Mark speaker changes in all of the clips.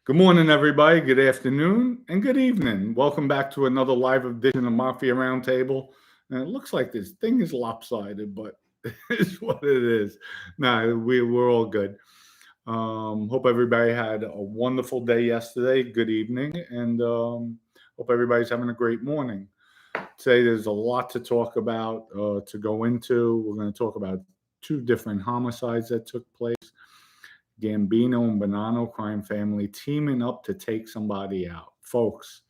Speaker 1: Good morning, everybody. Good afternoon and good evening. Welcome back to another live edition of Mafia Roundtable. And it looks like this thing is lopsided, but it's what it is. No, we're all good. Hope everybody had a wonderful day yesterday. Good evening, and hope everybody's having a great morning. Today, there's a lot to talk about, to go into. We're going to talk about two different homicides that took place. Gambino and Bonanno crime family teaming up to take somebody out. Folks,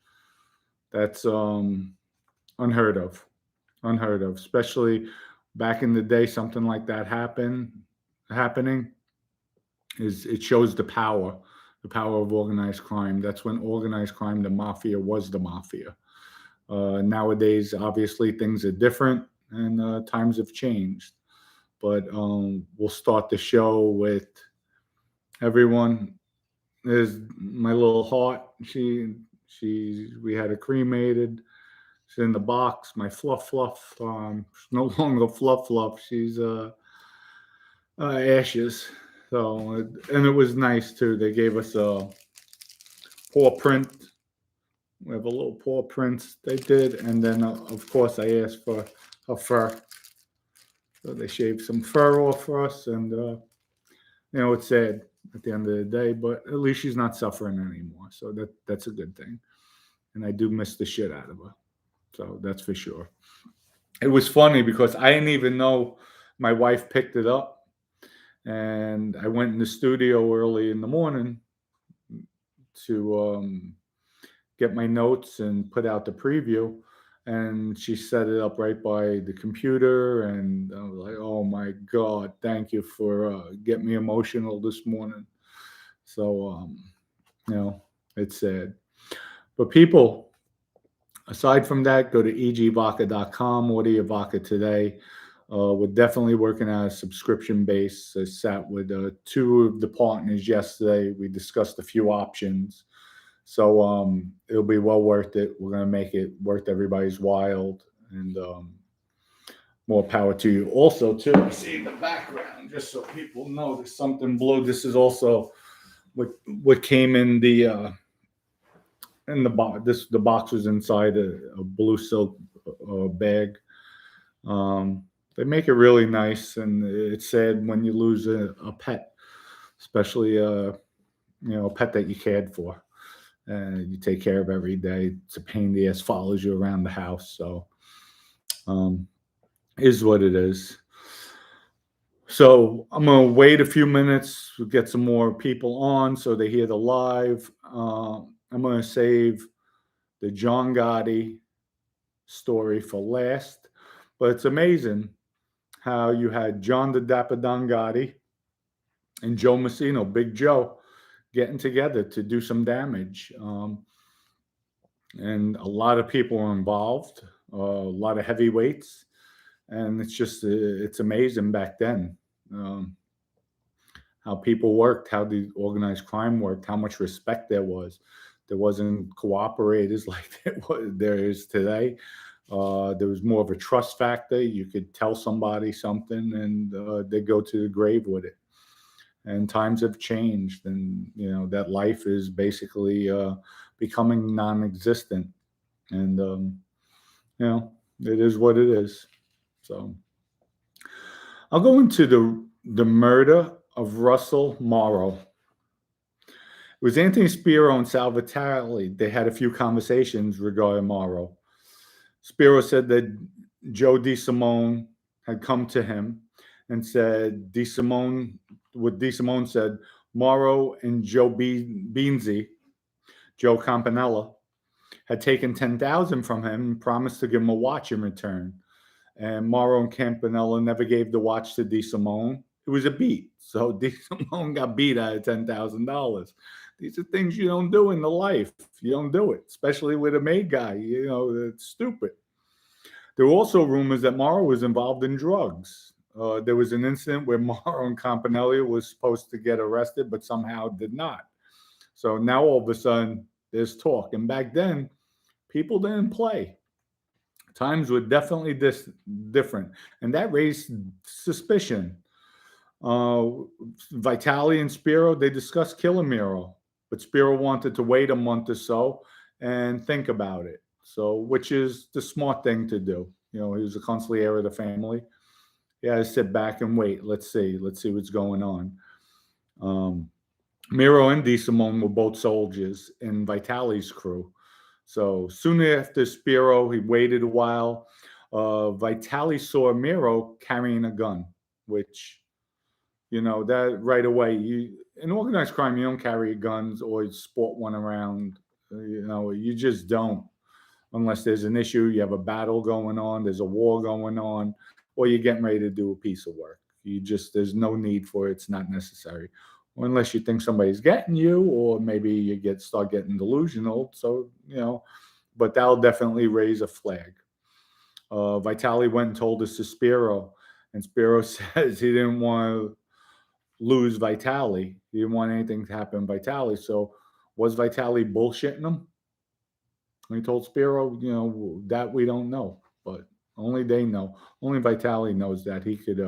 Speaker 1: that's unheard of. Unheard of. Especially back in the day, something like that happening is it shows the power of organized crime. That's when organized crime, the mafia, was the mafia. Nowadays, obviously, things are different and times have changed. But we'll start the show with everyone. There's my little heart. We had her cremated. She's in the box. My fluff. She's no longer fluff. She's ashes. So and it was nice too. They gave us a paw print. We have a little paw prints they did, and then of course I asked for her fur. So they shaved some fur off for us, and it's sad at the end of the day, but at least she's not suffering anymore. So that's a good thing. And I do miss the shit out of her. So that's for sure. It was funny because I didn't even know my wife picked it up. And I went in the studio early in the morning to get my notes and put out the preview. And she set it up right by the computer, and I was like, "Oh my God, thank you for getting me emotional this morning." So, it's sad. But people, aside from that, go to egvodka.com, order your vodka today. We're definitely working on a subscription base. I sat with two of the partners yesterday. We discussed a few options. So it'll be well worth it. We're going to make it worth everybody's while, and more power to you. Also, too, I see in the background, just so people know there's something blue. This is also what came in the box. The box was inside a blue silk bag. They make it really nice, and it's sad when you lose a pet, especially a pet that you cared for. You take care of every day. It's a pain in the ass, follows you around the house. So, is what it is. So I'm gonna wait a few minutes to get some more people on so they hear the live. I'm gonna save the John Gotti story for last, but it's amazing how you had John the Dapper Don Gotti and Joe Massino, Big Joe, getting together to do some damage. And a lot of people were involved, a lot of heavyweights. And it's amazing back then how people worked, how the organized crime worked, how much respect there was. There wasn't cooperators like there is today. There was more of a trust factor. You could tell somebody something and they go to the grave with it. And times have changed, and that life is basically becoming non-existent. And it is what it is. So I'll go into the murder of Russell Marrow. It was Anthony Spiro and Sal Vitale. They had a few conversations regarding Marrow. Spiro said that Joe DeSimone had come to him and said what DeSimone said, Morrow and Joe Beansy, Joe Campanella, had taken $10,000 from him and promised to give him a watch in return. And Morrow and Campanella never gave the watch to DeSimone. It was a beat. So DeSimone got beat out of $10,000. These are things you don't do in the life. You don't do it, especially with a made guy. It's stupid. There were also rumors that Morrow was involved in drugs. There was an incident where Morrow and Campanella was supposed to get arrested, but somehow did not. So now all of a sudden there's talk. And back then, people didn't play. Times were definitely different. And that raised suspicion. Vitale and Spiro, they discussed killing Miro. But Spiro wanted to wait a month or so and think about it. So, which is the smart thing to do. He was a consigliere of the family. He had to sit back and wait. Let's see what's going on. Miro and DeSimone were both soldiers in Vitali's crew. So soon after Spiro, he waited a while. Vitali saw Miro carrying a gun, which, that right away, in organized crime, you don't carry guns or sport one around. You just don't, unless there's an issue, you have a battle going on, there's a war going on, or you're getting ready to do a piece of work. There's no need for it. It's not necessary. Or unless you think somebody's getting you, or maybe you start getting delusional. So, but that'll definitely raise a flag. Vitali went and told this to Spiro, and Spiro says he didn't want to lose Vitali. He didn't want anything to happen to Vitali. So was Vitali bullshitting him? And he told Spiro, that we don't know, but only they know. Only Vitali knows that. He could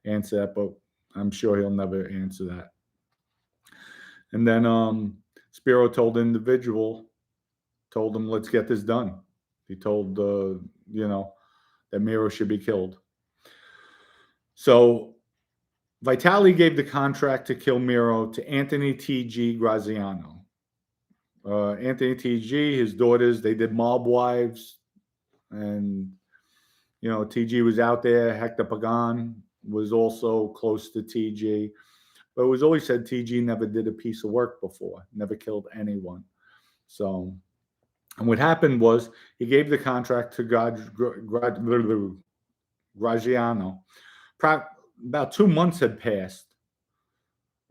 Speaker 1: answer that, but I'm sure he'll never answer that. And then Spiro told him, let's get this done. He told, that Miro should be killed. So Vitali gave the contract to kill Miro to Anthony T.G. Graziano. Anthony T.G., his daughters, they did mob wives. And, T.G. was out there. Hector Pagan was also close to T.G. But it was always said T.G. never did a piece of work before, never killed anyone. So, and what happened was he gave the contract to Graziano. About 2 months had passed,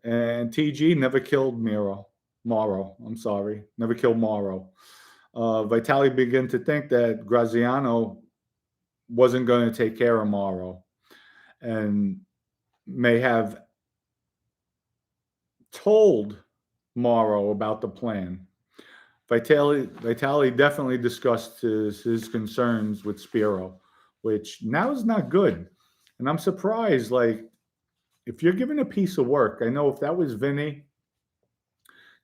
Speaker 1: and T.G. never killed Marrow. Never killed Marrow. Vitali began to think that Graziano wasn't going to take care of Marrow, and may have told Marrow about the plan. Vitali definitely discussed his concerns with Spiro, which now is not good. And I'm surprised, if you're given a piece of work, I know if that was Vinny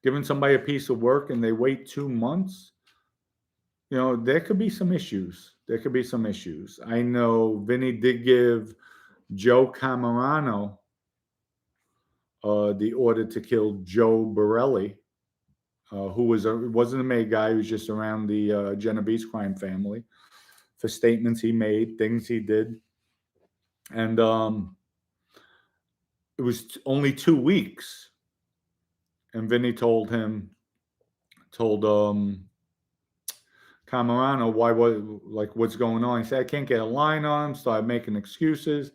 Speaker 1: giving somebody a piece of work and they wait 2 months, there could be some issues. I know Vinny did give Joe Camerano the order to kill Joe Borelli, who wasn't a made guy. He was just around the Genovese crime family, for statements he made, things he did. And it was only 2 weeks. And Vinny told Camerano, what's going on? He said, I can't get a line on him. Started making excuses.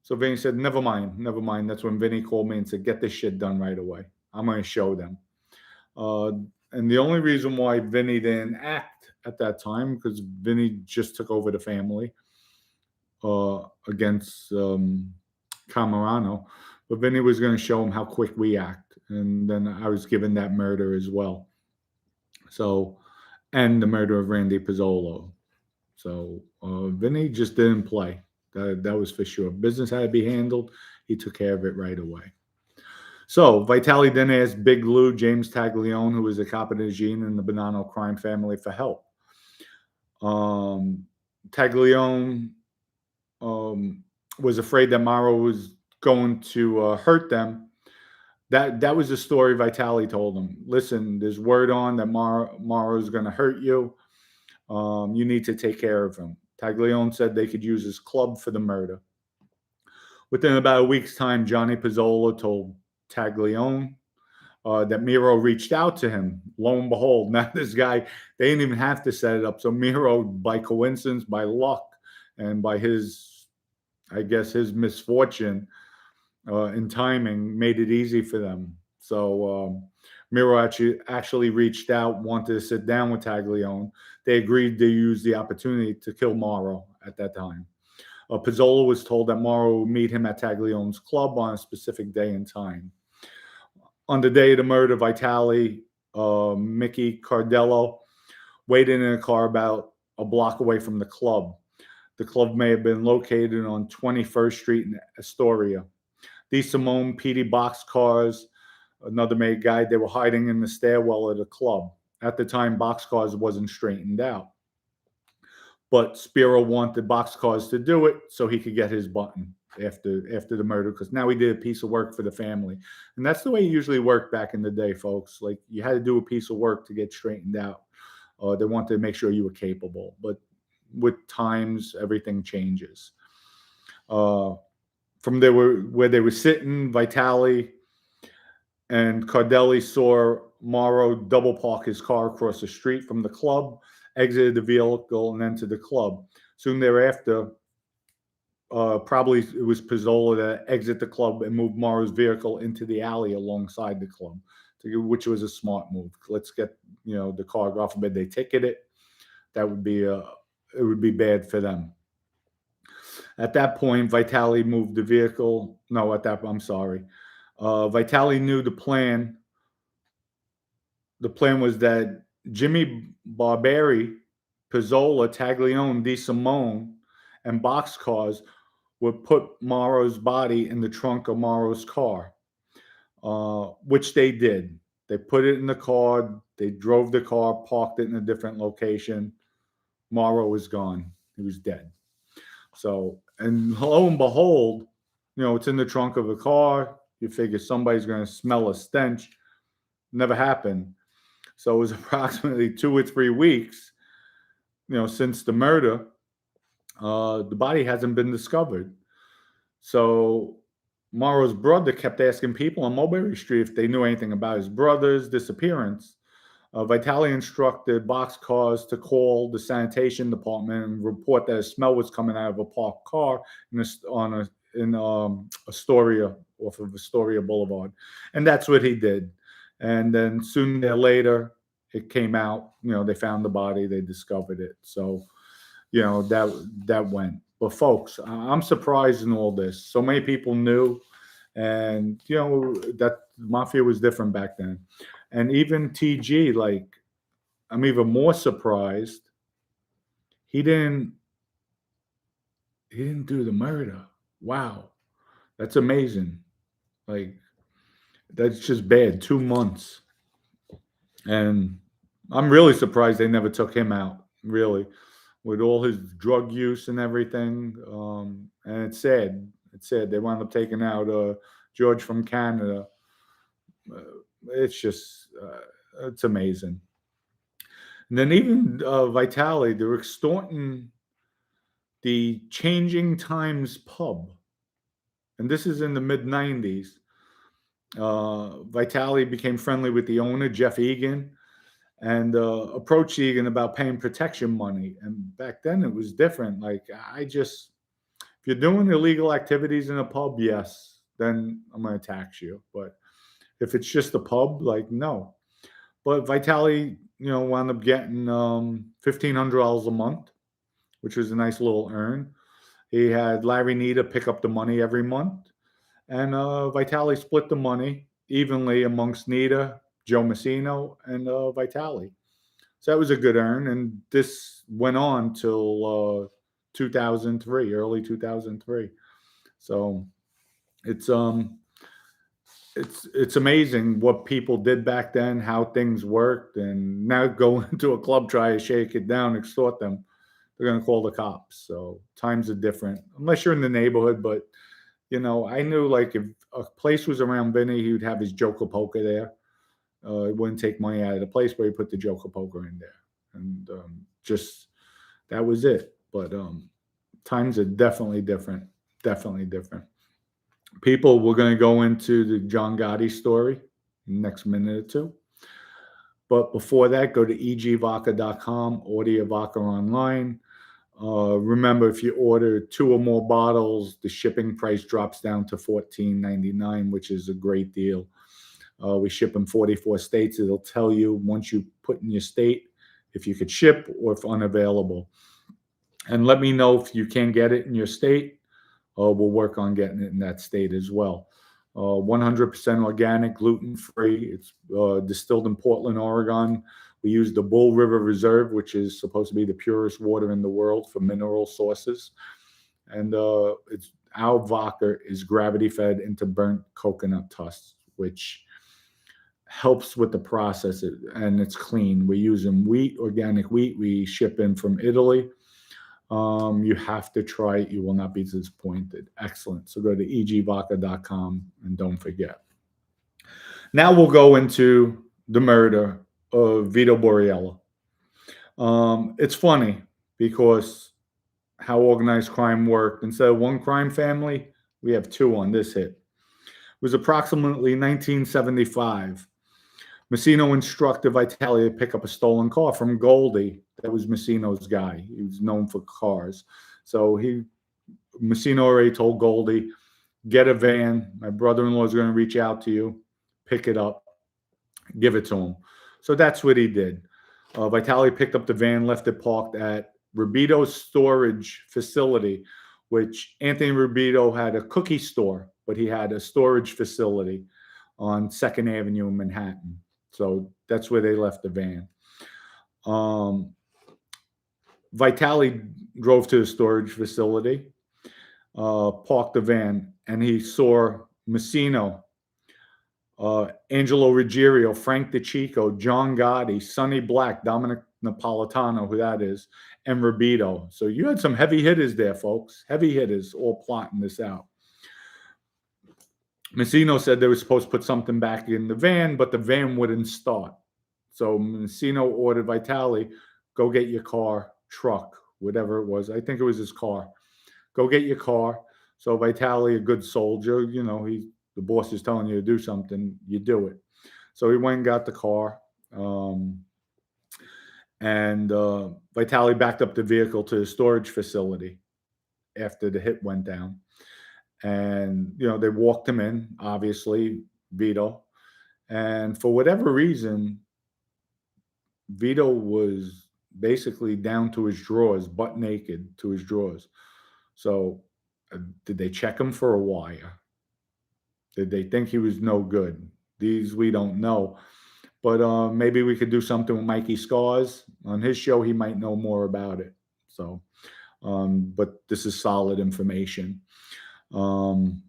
Speaker 1: So Vinny said, never mind. That's when Vinny called me and said, get this shit done right away. I'm going to show them. And the only reason why Vinny didn't act at that time, because Vinny just took over the family against Camerano. But Vinny was going to show him how quick we act. And then I was given that murder as well. So, and the murder of Randy Pizzolo. So Vinny just didn't play. That was for sure. Business had to be handled. He took care of it right away. So Vitali then asked Big Lou, James Taglione, who was a Capodegine in the Bonanno crime family, for help. Taglione was afraid that Marrow was going to hurt them. That was the story Vitali told him. Listen, there's word on that Marrow is going to hurt you. You need to take care of him. Taglione said they could use his club for the murder. Within about a week's time, Johnny Pizzolo told Taglione that Miro reached out to him. Lo and behold, now this guy, they didn't even have to set it up. So Miro, by coincidence, by luck, and by his misfortune in timing, made it easy for them. So Miro actually reached out, wanted to sit down with Taglione. They agreed to use the opportunity to kill Marrow at that time. Pizzolo was told that Marrow would meet him at Taglione's club on a specific day and time. On the day of the murder, Vitali, Mickey Cardello waited in a car about a block away from the club. The club may have been located on 21st Street in Astoria. These Simone PD boxcars another made guy. They were hiding in the stairwell at a club. At the time, boxcars wasn't straightened out. But Spiro wanted boxcars to do it so he could get his button after the murder, because now he did a piece of work for the family. And that's the way it usually worked back in the day, folks. Like, you had to do a piece of work to get straightened out. They wanted to make sure you were capable. But with times, everything changes. From where they were sitting, Vitali and Cardelli saw Morrow double park his car across the street from the club, exited the vehicle, and entered the club. Soon thereafter, probably it was Pizzola that exited the club and moved Morrow's vehicle into the alley alongside the club, which was a smart move. Let's get the car off of bed. They ticket it. That would be it would be bad for them. At that point, Vitali moved the vehicle. No, I'm sorry. Vitali knew the plan. The plan was that Jimmy Barberi, Pizzola, Taglione, Di Simone, and boxcars would put Morrow's body in the trunk of Morrow's car, which they did. They put it in the car. They drove the car, parked it in a different location. Morrow was gone. He was dead. So, and lo and behold, it's in the trunk of a car. You figure somebody's going to smell a stench. Never happened. So it was approximately 2 or 3 weeks, since the murder. The body hasn't been discovered. So Morrow's brother kept asking people on Mulberry Street if they knew anything about his brother's disappearance. Vitali instructed boxcars to call the sanitation department and report that a smell was coming out of a parked car in Astoria, off of Astoria Boulevard. And that's what he did. And then soon later, it came out. They found the body. They discovered it. So, that went. But folks, I'm surprised in all this. So many people knew, and that Mafia was different back then. And even TG, like, I'm even more surprised. He didn't do the murder. Wow, that's amazing. Like, that's just bad. 2 months. And I'm really surprised they never took him out, really, with all his drug use and everything. And it's sad. It's sad. They wound up taking out George from Canada. It's just, it's amazing. And then even Vitali, they were extorting the Changing Times pub. And this is in the mid-90s. Vitali became friendly with the owner, Jeff Egan, and approached Egan about paying protection money. And back then it was different. Like, if you're doing illegal activities in a pub, yes, then I'm going to tax you. But if it's just a pub, like, no. But Vitali, wound up getting $1,500 a month, which was a nice little earn. He had Larry Nita pick up the money every month. And Vitali split the money evenly amongst Nita, Joe Massino, and Vitali. So that was a good earn. And this went on till 2003, early 2003. So it's amazing what people did back then, how things worked. And now go into a club, try to shake it down, extort them, they're going to call the cops. So times are different, unless you're in the neighborhood. But I knew, like, if a place was around Vinny, he would have his Joker Poker there. He wouldn't take money out of the place, but he put the Joker Poker in there. And just, that was it. But times are definitely different. Definitely different. People, we're going to go into the John Gotti story in the next minute or two. But before that, go to egvodka.com, order your vodka online. Remember, if you order 2 or more bottles, the shipping price drops down to $14.99, which is a great deal. We ship in 44 states. It'll tell you once you put in your state if you could ship or if unavailable. And let me know if you can get it in your state. We'll work on getting it in that state as well. 100% organic, gluten-free. It's distilled in Portland, Oregon. We use the Bull River Reserve, which is supposed to be the purest water in the world for mineral sources. And our vodka is gravity-fed into burnt coconut tusks, which helps with the process, and it's clean. We're using wheat, organic wheat. We ship in from Italy. You have to try it. You will not be disappointed. Excellent. So go to egvodka.com and don't forget. Now we'll go into the murder of Vito Borella. It's funny because how organized crime worked. Instead of one crime family, we have two on this hit. It was approximately 1975. Massino instructed Vitale to pick up a stolen car from Goldie. That was Massino's guy. He was known for cars. So Massino already told Goldie, get a van. My brother-in-law is going to reach out to you. Pick it up. Give it to him. So that's what he did. Vitale picked up the van, left it parked at Rabito's storage facility, which Anthony Rabito had a cookie store, but he had a storage facility on 2nd Avenue in Manhattan. So that's where they left the van. Vitale drove to the storage facility, parked the van, and he saw Massino, Angelo Ruggerio, Frank Decicco, John Gotti, Sonny Black, Domenick Napolitano, who that is, and Rabito. So you had some heavy hitters there, folks. Heavy hitters all plotting this out. Massino said they were supposed to put something back in the van, but the van wouldn't start. So Massino ordered Vitale, go get your car, truck, whatever it was. I think it was his car. Go get your car. So Vitale, a good soldier, you know, the boss is telling you to do something, you do it. So he went and got the car. And Vitale backed up the vehicle to the storage facility after the hit went down. And, you know, they walked him in, obviously, Vito. And for whatever reason, Vito was basically down to his drawers, butt naked to his drawers. So did they check him for a wire? Did they think he was no good? These we don't know. But maybe we could do something with Mikey Scars. On his show, he might know more about it. So, but this is solid information. And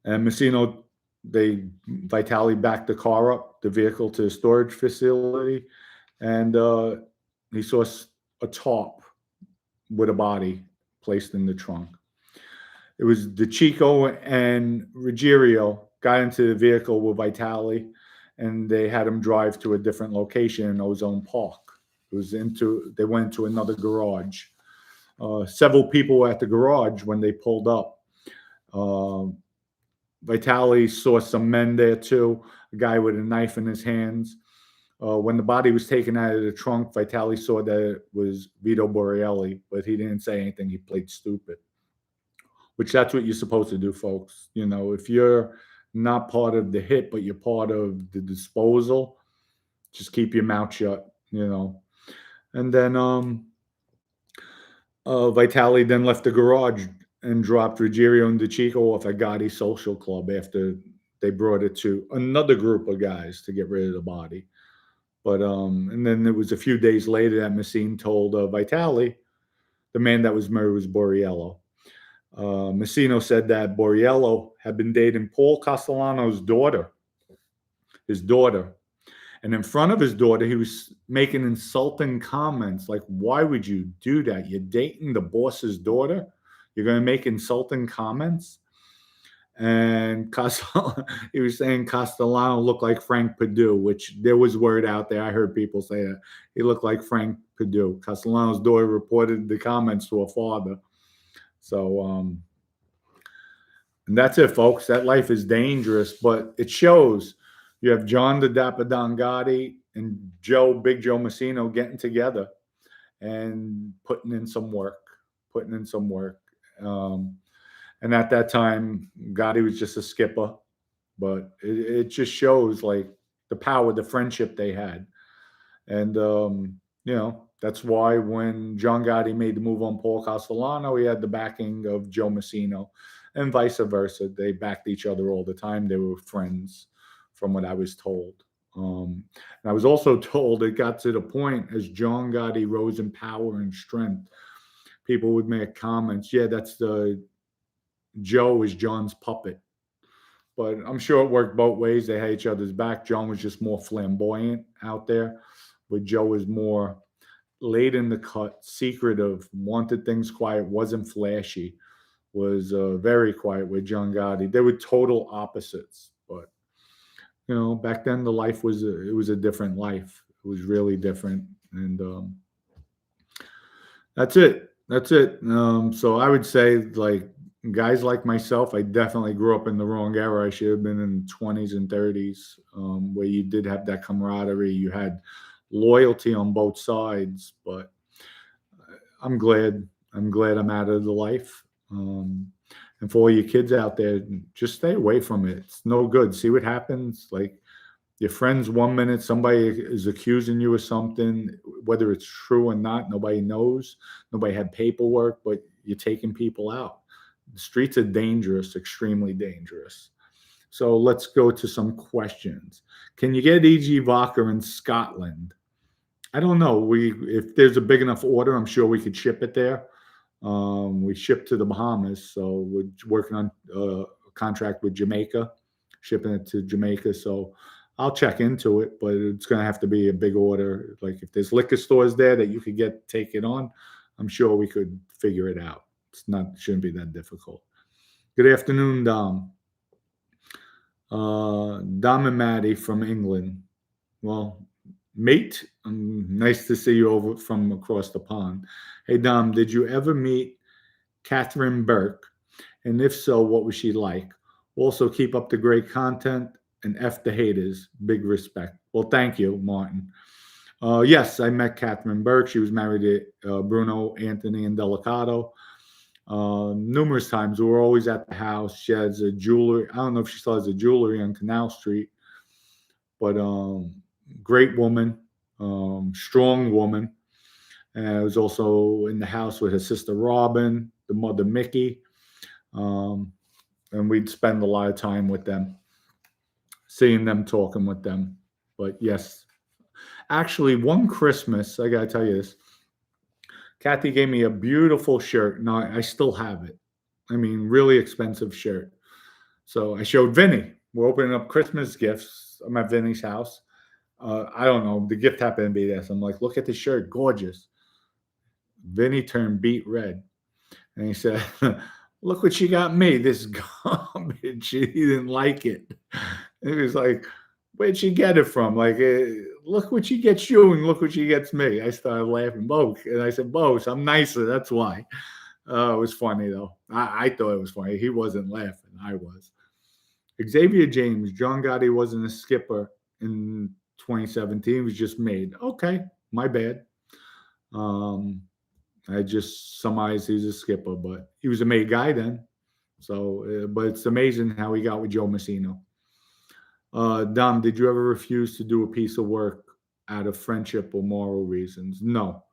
Speaker 1: Massino, Vitale backed the car up, the vehicle to the storage facility, and he saw a tarp with a body placed in the trunk. It was Decicco and Ruggerio got into the vehicle with Vitale, and they had him drive to a different location in Ozone Park. They went into another garage. Several people were at the garage when they pulled up. Vitale saw some men there too, a guy with a knife in his hands. When the body was taken out of the trunk, Vitale saw that it was Vito Borelli, but he didn't say anything. He played stupid, which that's what you're supposed to do, folks. You know, if you're not part of the hit, but you're part of the disposal, just keep your mouth shut, you know. And then Vitale then left the garage and dropped Ruggerio and Decicco off at Gotti Social Club after they brought it to another group of guys to get rid of the body. But and then it was a few days later that Massino told Vitale the man that was murdered was Borello. Massino said that Borello had been dating Paul Castellano's daughter, his daughter. And in front of his daughter, he was making insulting comments like, why would you do that? You're dating the boss's daughter? You're going to make insulting comments? And he was saying Castellano looked like Frank Perdue, which there was word out there. I heard people say that. He looked like Frank Perdue. Castellano's daughter reported the comments to her father. So, and that's it, folks. That life is dangerous, but it shows. You have John the Dapper Don Gotti and Big Joe Massino getting together and putting in some work. And at that time, Gotti was just a skipper, but it just shows like the power, the friendship they had. And, you know, that's why when John Gotti made the move on Paul Castellano, he had the backing of Joe Massino and vice versa. They backed each other all the time. They were friends, from what I was told. And I was also told it got to the point as John Gotti rose in power and strength, people would make comments, yeah, that's Joe is John's puppet. but I'm sure it worked both ways. They had each other's back. John was just more flamboyant out there, but Joe was more laid in the cut, secretive, wanted things quiet, wasn't flashy, was very quiet with John Gotti. They were total opposites, but back then the life was it was a different life. It was really different, and that's it. That's it. So I would say, like, guys like myself, I definitely grew up in the wrong era. I should have been in 20s and 30s, where you did have that camaraderie. You had loyalty on both sides, but I'm glad. I'm glad I'm out of the life. And for all you kids out there, just stay away from it. It's no good. See what happens. Like, your friends, 1 minute, somebody is accusing you of something, whether it's true or not, nobody knows. Nobody had paperwork, but you're taking people out. The streets are dangerous, extremely dangerous. So let's go to some questions. Can you get E.G. vodka in Scotland? I don't know. If there's a big enough order, I'm sure we could ship it there. We ship to the Bahamas, so we're working on a contract with Jamaica, shipping it to Jamaica. So I'll check into it, but it's going to have to be a big order. Like, if there's liquor stores there that you could take it on, I'm sure we could figure it out. Shouldn't be that difficult. Good afternoon, Dom. Dom and Maddie from England. Well, mate, nice to see you over from across the pond. Hey, Dom, did you ever meet Catherine Burke? And if so, what was she like? Also, keep up the great content and F the haters. Big respect. Well, thank you, Martin. Yes, I met Catherine Burke. She was married to Bruno, Anthony, and Delicato. Numerous times. We were always at the house. She has a jewelry. I don't know if she still has a jewelry on Canal Street, but great woman, strong woman. And I was also in the house with her sister Robin, the mother Mickey, and we'd spend a lot of time with them, seeing them, talking with them. But yes, actually, one Christmas, I gotta tell you this, Kathy gave me a beautiful shirt. No, I still have it. I mean, really expensive shirt. So I showed Vinny. We're opening up Christmas gifts. I'm at Vinny's house. I don't know. The gift happened to be this. I'm like, look at the shirt. Gorgeous. Vinny turned beet red. And he said, look what she got me. This garbage. He didn't like it. And he was like, where'd she get it from? Like, look what she gets you and look what she gets me. I started laughing. Both. And I said, both. I'm nicer. That's why. It was funny, though. I thought it was funny. He wasn't laughing. I was. Xavier James. John Gotti wasn't a skipper in 2017. He was just made. Okay. My bad. I just surmised he's a skipper, but he was a made guy then. So, but it's amazing how he got with Joe Massino. Dom, did you ever refuse to do a piece of work out of friendship or moral reasons? No,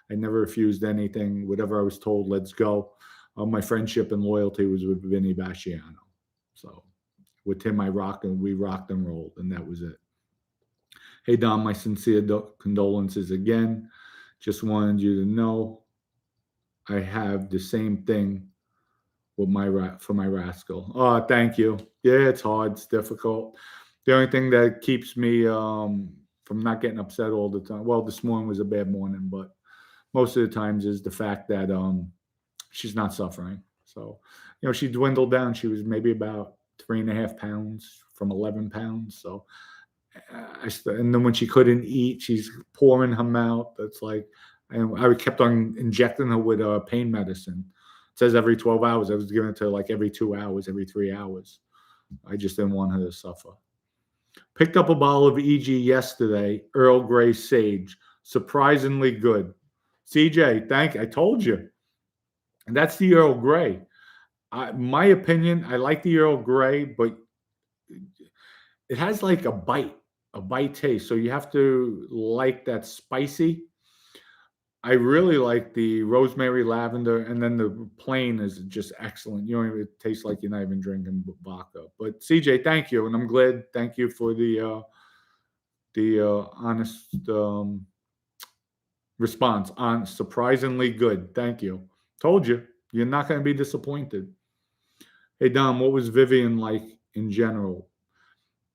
Speaker 1: I never refused anything. Whatever I was told, let's go. My friendship and loyalty was with Vinny Basciano. So with him, we rocked and rolled, and that was it. Hey, Dom, my sincere condolences again. Just wanted you to know I have the same thing with for my rascal. Oh, thank you. Yeah, it's hard. It's difficult. The only thing that keeps me from not getting upset all the time. Well, this morning was a bad morning, but most of the times is the fact that she's not suffering. So, she dwindled down. She was maybe about 3.5 pounds from 11 pounds. So, and then when she couldn't eat, she's pouring her mouth. That's like, and I kept on injecting her with pain medicine. It says every 12 hours. I was giving it to her like every 2 hours, every 3 hours. I just didn't want her to suffer. Picked up a bottle of EG yesterday, Earl Grey Sage. Surprisingly good. CJ, I told you. And that's the Earl Grey. My opinion, I like the Earl Grey, but it has like a bite taste. So you have to like that spicy. I really like the rosemary lavender, and then the plain is just excellent. It tastes like you're not even drinking vodka. But CJ, thank you, and I'm glad. Thank you for the honest response. Surprisingly good. Thank you. Told you, you're not going to be disappointed. Hey Dom, what was Vivian like in general.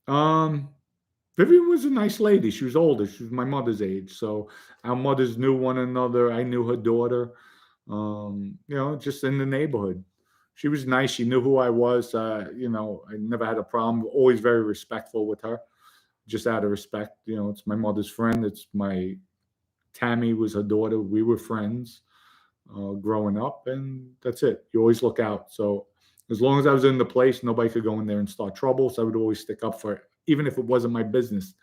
Speaker 1: Vivian was a nice lady. She was older. She was my mother's age. So our mothers knew one another. I knew her daughter, just in the neighborhood. She was nice. She knew who I was. I never had a problem. Always very respectful with her, just out of respect. It's my mother's friend. Tammy was her daughter. We were friends growing up, and that's it. You always look out. So as long as I was in the place, nobody could go in there and start trouble. So I would always stick up for it. Even if it wasn't my business,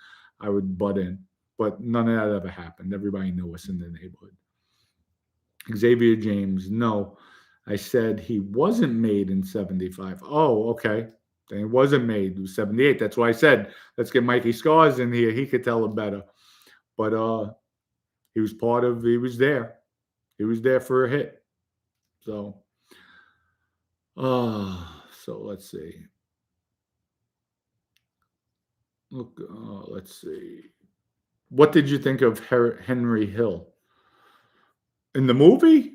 Speaker 1: I would butt in. But none of that ever happened. Everybody knew us in the neighborhood. Xavier James, no. I said he wasn't made in 75. Oh, okay. Then it wasn't made. It was 78. That's why I said, let's get Mikey Scars in here. He could tell it better. But he was there. He was there for a hit. So let's see. Look, let's see. What did you think of Henry Hill? In the movie?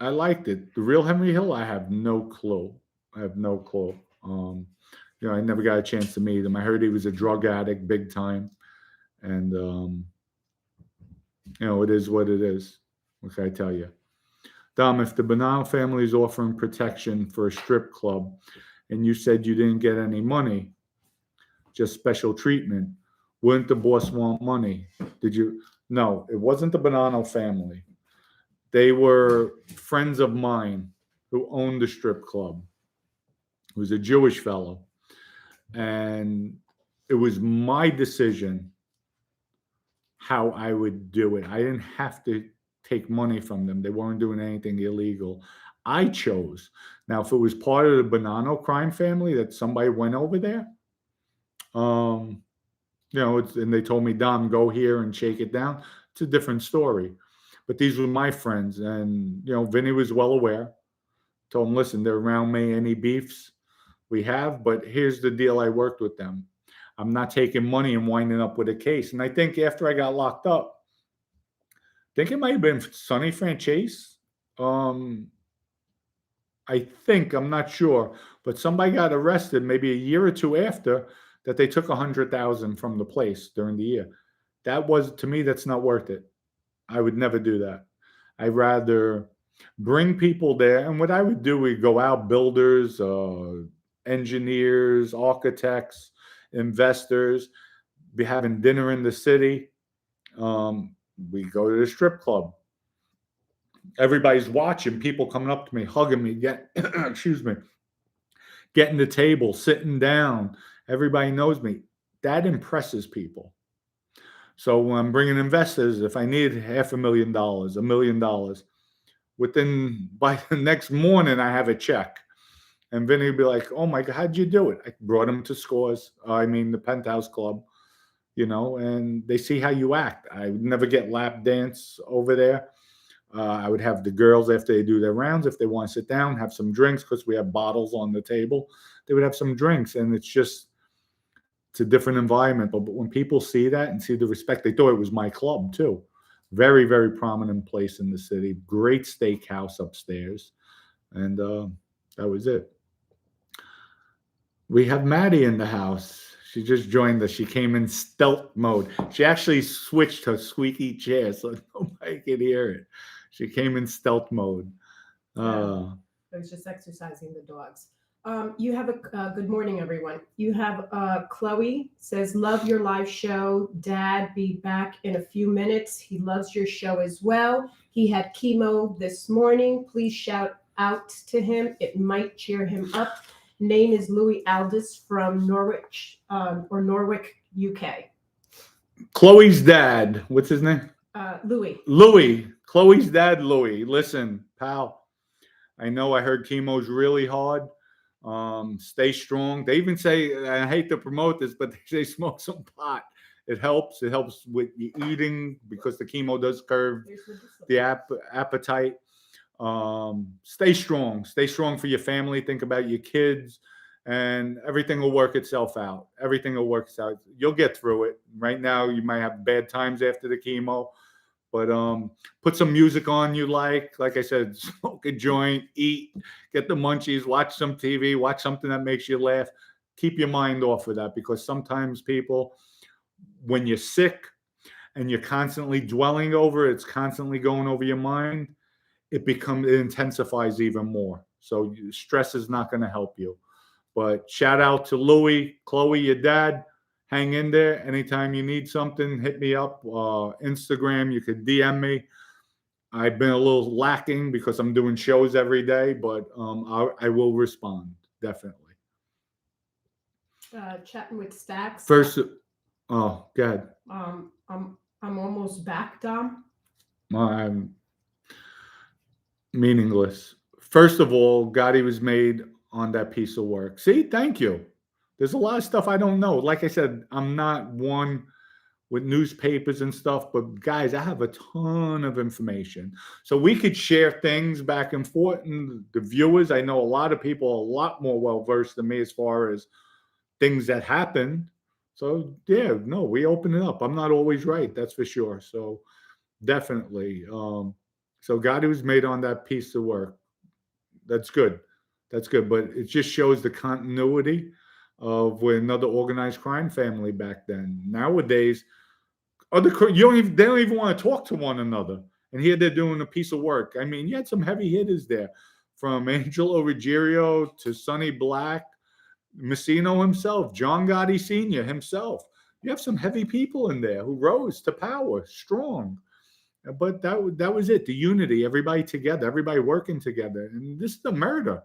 Speaker 1: I liked it. The real Henry Hill, I have no clue. I never got a chance to meet him. I heard he was a drug addict big time. And, it is what it is. What can I tell you? Dom, if the Bonanno family is offering protection for a strip club and you said you didn't get any money, just special treatment, wouldn't the boss want money? Did you? No, it wasn't the Bonanno family. They were friends of mine who owned the strip club. It was a Jewish fellow. And it was my decision how I would do it. I didn't have to take money from them. They weren't doing anything illegal. I chose. Now, if it was part of the Bonanno crime family that somebody went over there, and they told me, Dom, go here and shake it down, it's a different story. But these were my friends, and Vinny was well aware. Told him, listen, they're around me, any beefs we have, but here's the deal. I worked with them. I'm not taking money and winding up with a case. And I think after I got locked up, I think it might have been Sonny Franchise. I think, I'm not sure, but somebody got arrested maybe a year or two after that they took $100,000 from the place during the year. To me, that's not worth it. I would never do that. I'd rather bring people there. And what I would do, we'd go out, builders, engineers, architects, investors, be having dinner in the city. We go to the strip club. Everybody's watching, people coming up to me, hugging me, getting the table, sitting down. Everybody knows me. That impresses people. So when I'm bringing investors, if I need $500,000, $1 million, by the next morning, I have a check. And Vinny would be like, oh my God, how'd you do it? I brought him to Scores. The Penthouse Club, and they see how you act. I would never get lap dance over there. I would have the girls, after they do their rounds, if they want to sit down, have some drinks, because we have bottles on the table. They would have some drinks, and it's a different environment. But when people see that and see the respect, they thought it was my club too. Very, very prominent place in the city. Great steakhouse upstairs. And that was it. We have Maddie in the house. She just joined us. She came in stealth mode. She actually switched her squeaky chair so nobody could hear it. She came in stealth mode.
Speaker 2: I was just exercising the dogs. You have good morning, everyone. You have Chloe says, love your live show. Dad, be back in a few minutes. He loves your show as well. He had chemo this morning. Please shout out to him. It might cheer him up. Name is Louis Aldis from Norwich, UK.
Speaker 1: Chloe's dad. What's his name?
Speaker 2: Louis.
Speaker 1: Louis. Chloe's dad, Louis. Listen, pal. I know I heard chemo's really hard. Stay strong. They even say, I hate to promote this, but they say smoke some pot. It helps. It helps with your eating because the chemo does curb the appetite. Stay strong. Stay strong for your family. Think about your kids, and everything will work itself out. Everything will work out. You'll get through it. Right now, you might have bad times after the chemo, But put some music on you like I said, smoke a joint, eat, get the munchies, watch some TV, watch something that makes you laugh. Keep your mind off of that, because sometimes people, when you're sick and you're constantly dwelling over it, it's constantly going over your mind, it intensifies even more. So stress is not going to help you. But shout out to Louie, Chloe, your dad. Hang in there. Anytime you need something, hit me up. Instagram, you could DM me. I've been a little lacking because I'm doing shows every day, but I will respond, definitely.
Speaker 2: Chatting with Stacks.
Speaker 1: First, go ahead.
Speaker 2: I'm almost back, Dom.
Speaker 1: I'm meaningless. First of all, Gotti was made on that piece of work. See, thank you. There's a lot of stuff I don't know. Like I said, I'm not one with newspapers and stuff, but guys, I have a ton of information. So we could share things back and forth. And the viewers, I know a lot of people are a lot more well-versed than me as far as things that happen. So yeah, no, we open it up. I'm not always right, that's for sure. So definitely. So Gotti was made on that piece of work. That's good. That's good. But it just shows the continuity of another organized crime family back then. Nowadays, they don't even want to talk to one another. And here they're doing a piece of work. I mean, you had some heavy hitters there, from Angelo Ruggerio to Sonny Black, Massino himself, John Gotti Sr. himself. You have some heavy people in there who rose to power, strong. But that was it, the unity, everybody together, everybody working together. And this is the murder.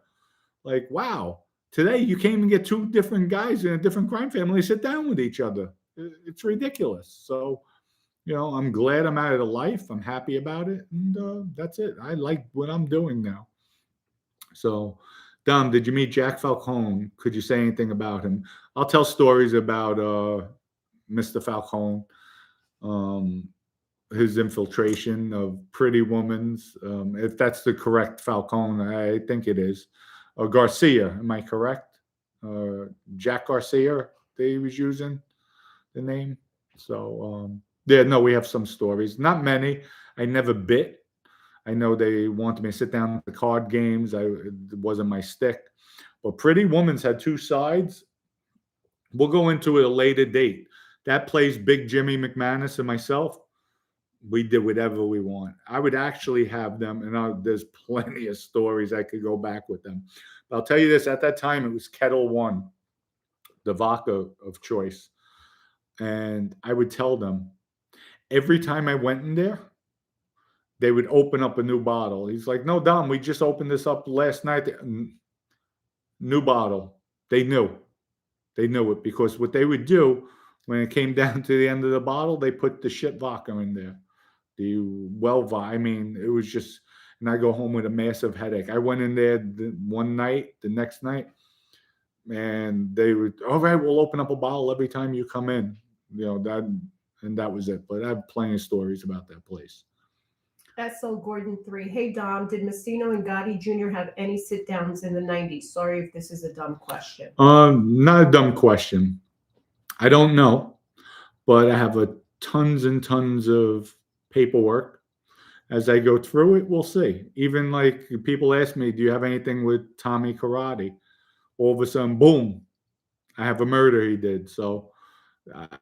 Speaker 1: Like, wow. Today, you can't even get two different guys in a different crime family sit down with each other. It's ridiculous. So, I'm glad I'm out of the life. I'm happy about it. And that's it. I like what I'm doing now. So, Dom, did you meet Jack Falcone? Could you say anything about him? I'll tell stories about Mr. Falcone, his infiltration of Pretty Woman's. If that's the correct Falcone, I think it is. Garcia, am I correct? Jack Garcia, he was using the name. So, yeah, no, we have some stories. Not many. I never bit. I know they wanted me to sit down at the card games. It wasn't my stick. But Pretty Woman's had two sides. We'll go into it a later date. That plays Big Jimmy McManus and myself. We did whatever we want. I would actually have them, and there's plenty of stories I could go back with them. But I'll tell you this, at that time, it was Kettle One, the vodka of choice. And I would tell them, every time I went in there, they would open up a new bottle. He's like, no, Dom, we just opened this up last night. New bottle. They knew. They knew it, because what they would do when it came down to the end of the bottle, they put the shit vodka in there. I mean, it was just, and I go home with a massive headache. I went in there one night, the next night, and they would, all right, we'll open up a bottle every time you come in. That was it. But I have plenty of stories about that place.
Speaker 2: S.L. Gordon 3. Hey, Dom, did Massino and Gotti Jr. have any sit-downs in the 90s? Sorry if this is a dumb question.
Speaker 1: Not a dumb question. I don't know, but I have tons and tons of paperwork. As I go through it, we'll see. Even like people ask me, do you have anything with Tommy Karate? All of a sudden, boom, I have a murder he did. So,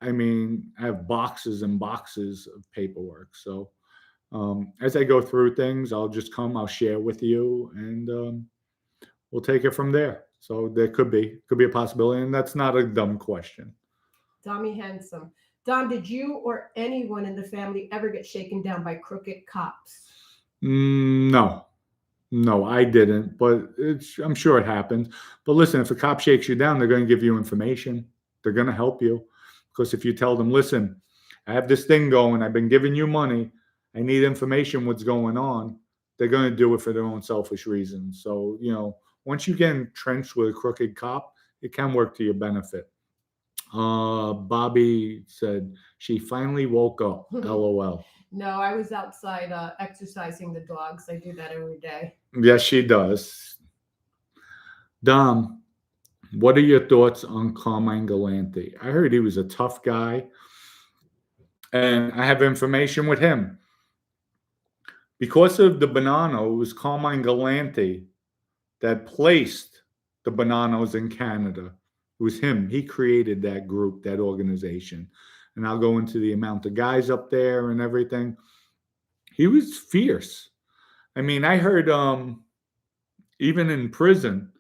Speaker 1: I mean, I have boxes and boxes of paperwork. So, as I go through things, I'll share with you, and we'll take it from there. So there could be a possibility, and that's not a dumb question.
Speaker 2: Tommy Handsome. Dom, did you or anyone in the family ever get shaken down by crooked cops?
Speaker 1: No, I didn't, but I'm sure it happens. But listen, if a cop shakes you down, they're going to give you information. They're going to help you, because if you tell them, listen, I have this thing going, I've been giving you money, I need information, what's going on, they're going to do it for their own selfish reasons. So, once you get entrenched with a crooked cop, it can work to your benefit. Bobby said she finally woke up. LOL.
Speaker 2: No, I was outside exercising the dogs. I do that every day.
Speaker 1: Yes, she does. Dom, what are your thoughts on Carmine Galante? I heard he was a tough guy, and I have information with him. Because of the Bonanno, it was Carmine Galante that placed the Bonannos in Canada. It was him. He created that group, that organization. And I'll go into the amount of guys up there and everything. He was fierce. I mean, I heard even in prison,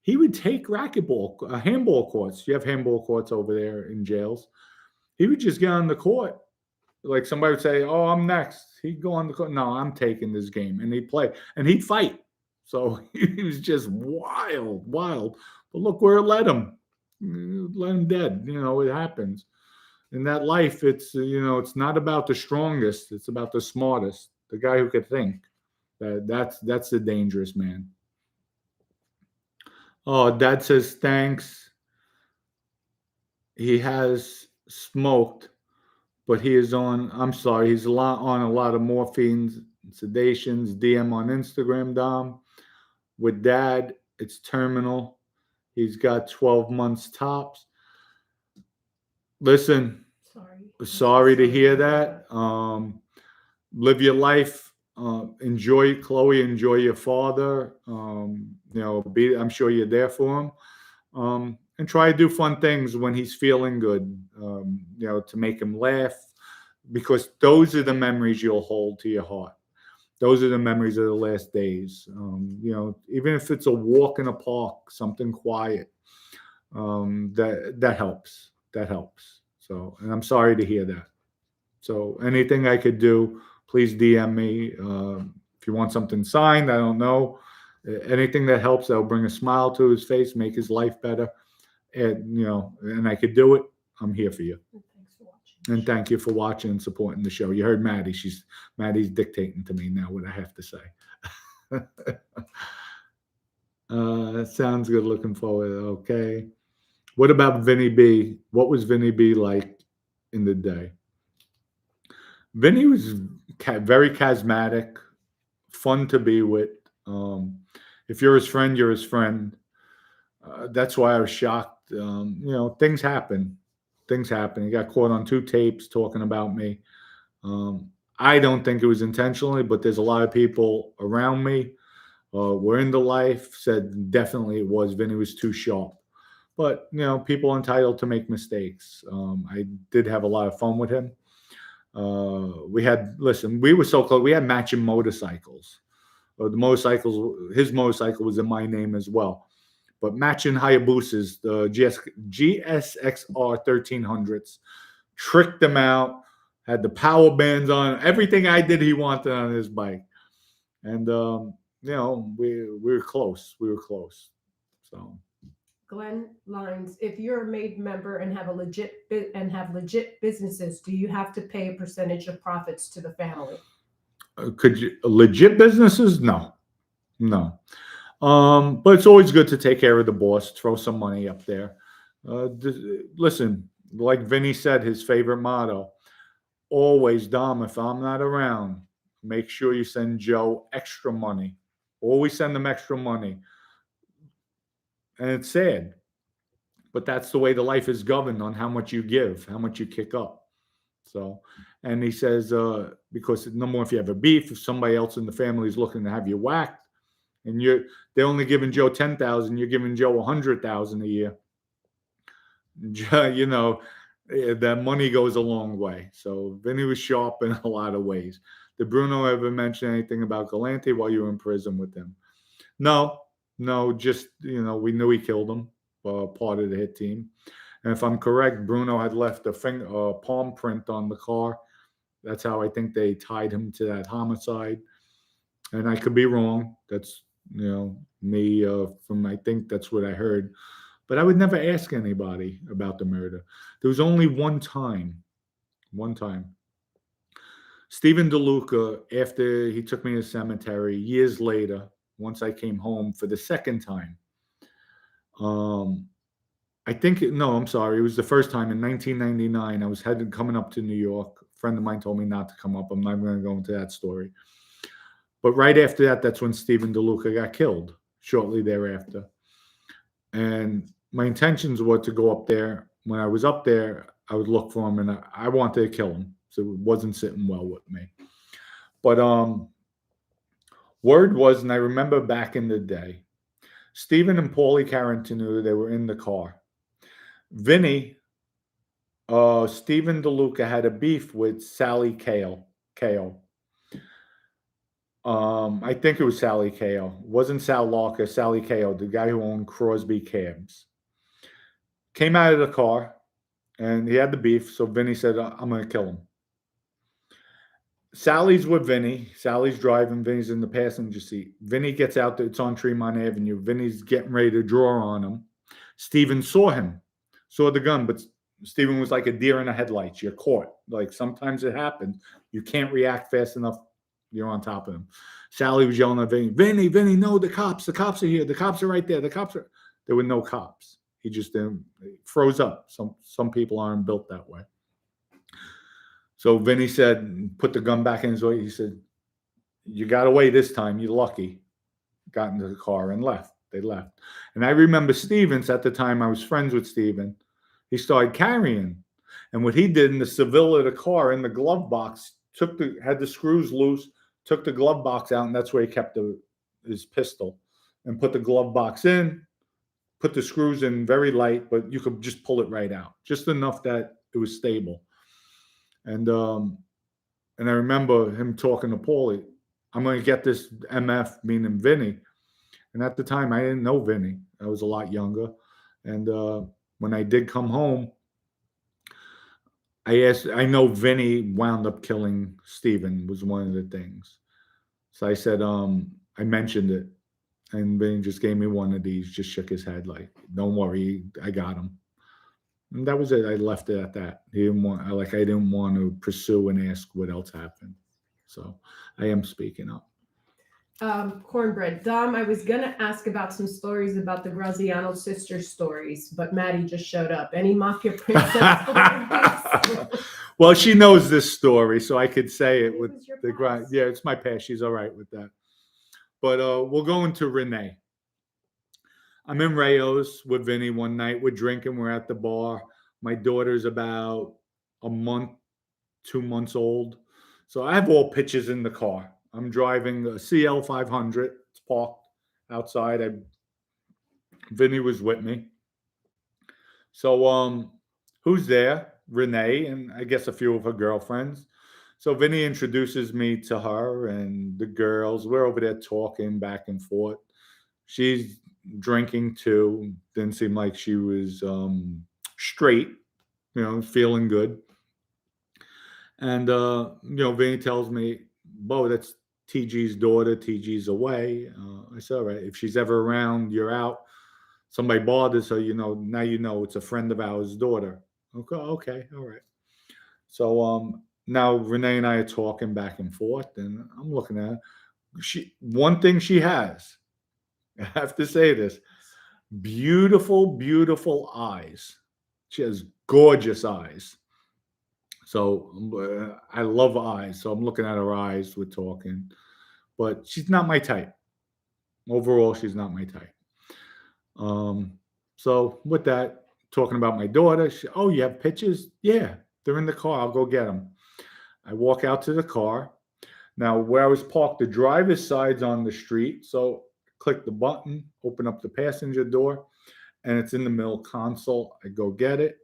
Speaker 1: he would take racquetball, handball courts. You have handball courts over there in jails. He would just get on the court. Like somebody would say, "Oh, I'm next." He'd go on the court. No, I'm taking this game, and he'd play, and he'd fight. So he was just wild, wild. But look where it led him. It led him dead. It happens. In that life, it's not about the strongest. It's about the smartest, the guy who could think. That's the dangerous man. Oh, Dad says thanks. He has smoked, but he is on. I'm sorry, he's on a lot of morphines, sedations. DM on Instagram, Dom. With Dad, it's terminal. He's got 12 months tops. Listen, sorry to hear that. Live your life. Enjoy, Chloe. Enjoy your father. I'm sure you're there for him. And try to do fun things when he's feeling good. To make him laugh, because those are the memories you'll hold to your heart. Those are the memories of the last days. Even if it's a walk in a park, something quiet, that helps. That helps. So, and I'm sorry to hear that. So, anything I could do, please DM me. If you want something signed, I don't know. Anything that helps, that'll bring a smile to his face, make his life better. And I could do it. I'm here for you.
Speaker 2: Thanks for watching.
Speaker 1: And thank you for watching and supporting the show. You heard Maddie. Maddie's dictating to me now what I have to say. Sounds good. Looking forward. Okay. What about Vinnie B? What was Vinnie B like in the day? Vinnie was very charismatic, fun to be with. If you're his friend, you're his friend. That's why I was shocked. Things happen. Things happen. He got caught on 2 tapes talking about me. I don't think it was intentionally, but there's a lot of people around me were in the life, said definitely it was. Vinnie was too sharp. But, people are entitled to make mistakes. I did have a lot of fun with him. We were so close. We had matching motorcycles. His motorcycle was in my name as well. But matching Hayabusas, the GSXR 1300s, tricked them out, had the power bands on. Everything I did, he wanted on his bike. And, we were close. We were close. So.
Speaker 2: Glenn Lines, if you're a MAID member and have legit businesses, do you have to pay a percentage of profits to the family?
Speaker 1: Could you legit businesses? No. But it's always good to take care of the boss, throw some money up there. Listen, like Vinny said, his favorite motto, always, Dom, if I'm not around, make sure you send Joe extra money. Always send them extra money. And it's sad, but that's the way the life is governed, on how much you give, how much you kick up. So, and he says, because no more if you have a beef, if somebody else in the family is looking to have you whacked, and they're only giving Joe 10,000, you're giving Joe 100,000 a year. That money goes a long way. So Vinny was sharp in a lot of ways. Did Bruno ever mention anything about Galante while you were in prison with him? No, just, we knew he killed him, part of the hit team. And if I'm correct, Bruno had left a palm print on the car. That's how I think they tied him to that homicide. And I could be wrong. That's, me I think that's what I heard. But I would never ask anybody about the murder. There was only one time. Stephen DeLuca, after he took me to the cemetery, years later, once I came home for the second time, I'm sorry, it was the first time in 1999. I was coming up to New York. A friend of mine told me not to come up. I'm not going to go into that story. But right after that, that's when Stephen DeLuca got killed, shortly thereafter. And my intentions were to go up there. When I was up there, I would look for him, and I wanted to kill him. So it wasn't sitting well with me. But Word was, and I remember back in the day, Stephen and Paulie Carantanu, they were in the car. Vinny, Stephen DeLuca had a beef with Sally Kale. I think it was Sally Kale. It wasn't Sal Larker, Sally Kale, the guy who owned Crosby Cabs. Came out of the car, and he had the beef, so Vinny said, I'm going to kill him. Sally's with Vinny. Sally's driving. Vinny's in the passenger seat. Vinny gets out there. It's on Tremont Avenue. Vinny's getting ready to draw on him. Steven saw him, saw the gun, but Steven was like a deer in the headlights. You're caught. Like sometimes it happens. You can't react fast enough. You're on top of him. Sally was yelling at Vinny, Vinny, no, the cops are here. The cops are right there. There were no cops. He just froze up. Some people aren't built that way. So Vinny said, put the gun back in his way. He said, you got away this time. You're lucky. Got into the car and left. They left. And I remember Stevens at the time. I was friends with Steven. He started carrying. And what he did in the Seville of the car, in the glove box, had the screws loose, took the glove box out, and that's where he kept his pistol. And put the glove box in, put the screws in very light, but you could just pull it right out. Just enough that it was stable. And I remember him talking to Paulie, I'm going to get this MF, meaning Vinny. And at the time, I didn't know Vinny. I was a lot younger. And when I did come home, I know Vinny wound up killing Steven, was one of the things. So I said, I mentioned it. And Vinny just gave me one of these, just shook his head like, don't worry, I got him. And that was it. I left it at that. I didn't want to pursue and ask what else happened. So I am speaking up.
Speaker 2: Cornbread. Dom, I was going to ask about some stories about the Graziano sisters stories, but Maddie just showed up. Any Mafia princess stories?
Speaker 1: Well, she knows this story, so I could say it with the
Speaker 2: past.
Speaker 1: Yeah, it's my past. She's all right with that. But we'll go into Renee. I'm in Rayo's with Vinny one night. We're drinking. We're at the bar. My daughter's about a month, 2 months old. So I have all pictures in the car. I'm driving a CL 500. It's parked outside. Vinny was with me. So who's there? Renee and I guess a few of her girlfriends. So Vinny introduces me to her and the girls. We're over there talking back and forth. She's drinking too. Didn't seem like she was straight, feeling good. And Vinny tells me, Bo, that's TG's daughter. TG's away. I said, all right, if she's ever around, you're out. Somebody bothers her, now it's a friend of ours' daughter. Okay, all right. So now Renee and I are talking back and forth, and I'm looking at her. One thing she has, I have to say this, beautiful, beautiful eyes. She has gorgeous eyes. So I love eyes. So I'm looking at her eyes. We're talking. But she's not my type. Overall, she's not my type. So with that, talking about my daughter, you have pictures? Yeah, they're in the car. I'll go get them. I walk out to the car. Now, where I was parked, the driver's side's on the street. So click the button, open up the passenger door, and it's in the middle console. I go get it,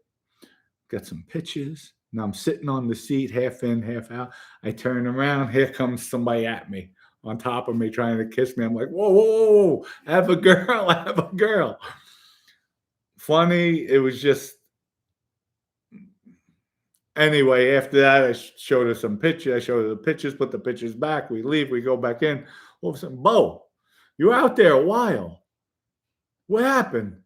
Speaker 1: get some pictures. Now I'm sitting on the seat, half in, half out. I turn around. Here comes somebody at me on top of me trying to kiss me. I'm like, whoa, whoa, whoa, I have a girl. Funny. It was just, anyway, after that, I showed her some pictures. I showed her the pictures, put the pictures back. We leave. We go back in. All of a sudden, Bo, you were out there a while. What happened?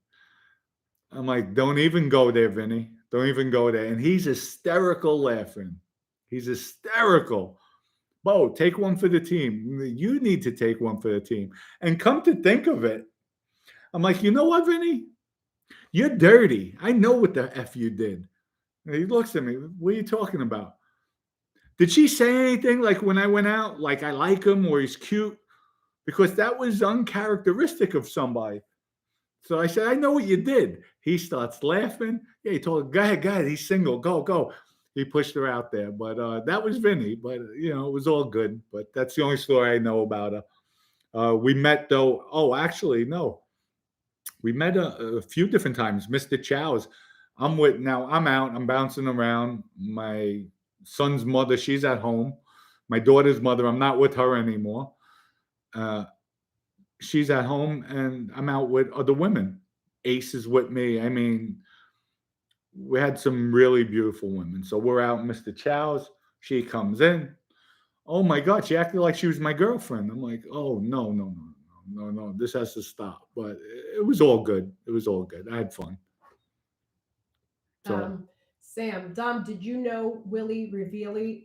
Speaker 1: I'm like, don't even go there, Vinny. Don't even go there. And he's hysterical laughing. He's hysterical. Bo, take one for the team. You need to take one for the team. And come to think of it, I'm like, you know what, Vinny? You're dirty. I know what the F you did. And he looks at me. What are you talking about? Did she say anything like when I went out, like I like him or he's cute? Because that was uncharacteristic of somebody. So I said, I know what you did. He starts laughing. Yeah, he told her, go ahead, he's single. Go. He pushed her out there. But that was Vinny. But, it was all good. But that's the only story I know about her. We met though. Oh, actually, no. We met a few different times. Mr. Chow's. I'm out. I'm bouncing around. My son's mother, she's at home. My daughter's mother, I'm not with her anymore. She's at home, and I'm out with other women. Ace is with me. I mean, we had some really beautiful women. So we're out, Mr. Chow's. She comes in. Oh my God, she acted like she was my girlfriend. I'm like, oh no, no, no, no, no, no. This has to stop. But it was all good. It was all good. I had fun. So
Speaker 2: Sam, Dom, did you know Willie Reveille,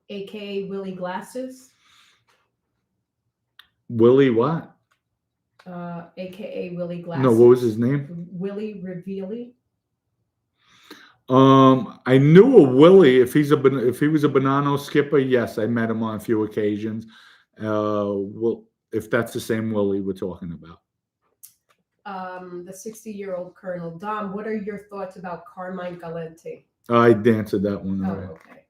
Speaker 2: aka Willie Glasses?
Speaker 1: Willie what?
Speaker 2: AKA Willie Glasses.
Speaker 1: No, what was his name?
Speaker 2: Willie Reveille.
Speaker 1: I knew a Willie. If he was a Bonanno skipper, yes, I met him on a few occasions. Well, if that's the same Willie we're talking about.
Speaker 2: The 60-year-old Colonel. Dom, what are your thoughts about Carmine Galante?
Speaker 1: I answered that one
Speaker 2: Oh,
Speaker 1: already.
Speaker 2: okay.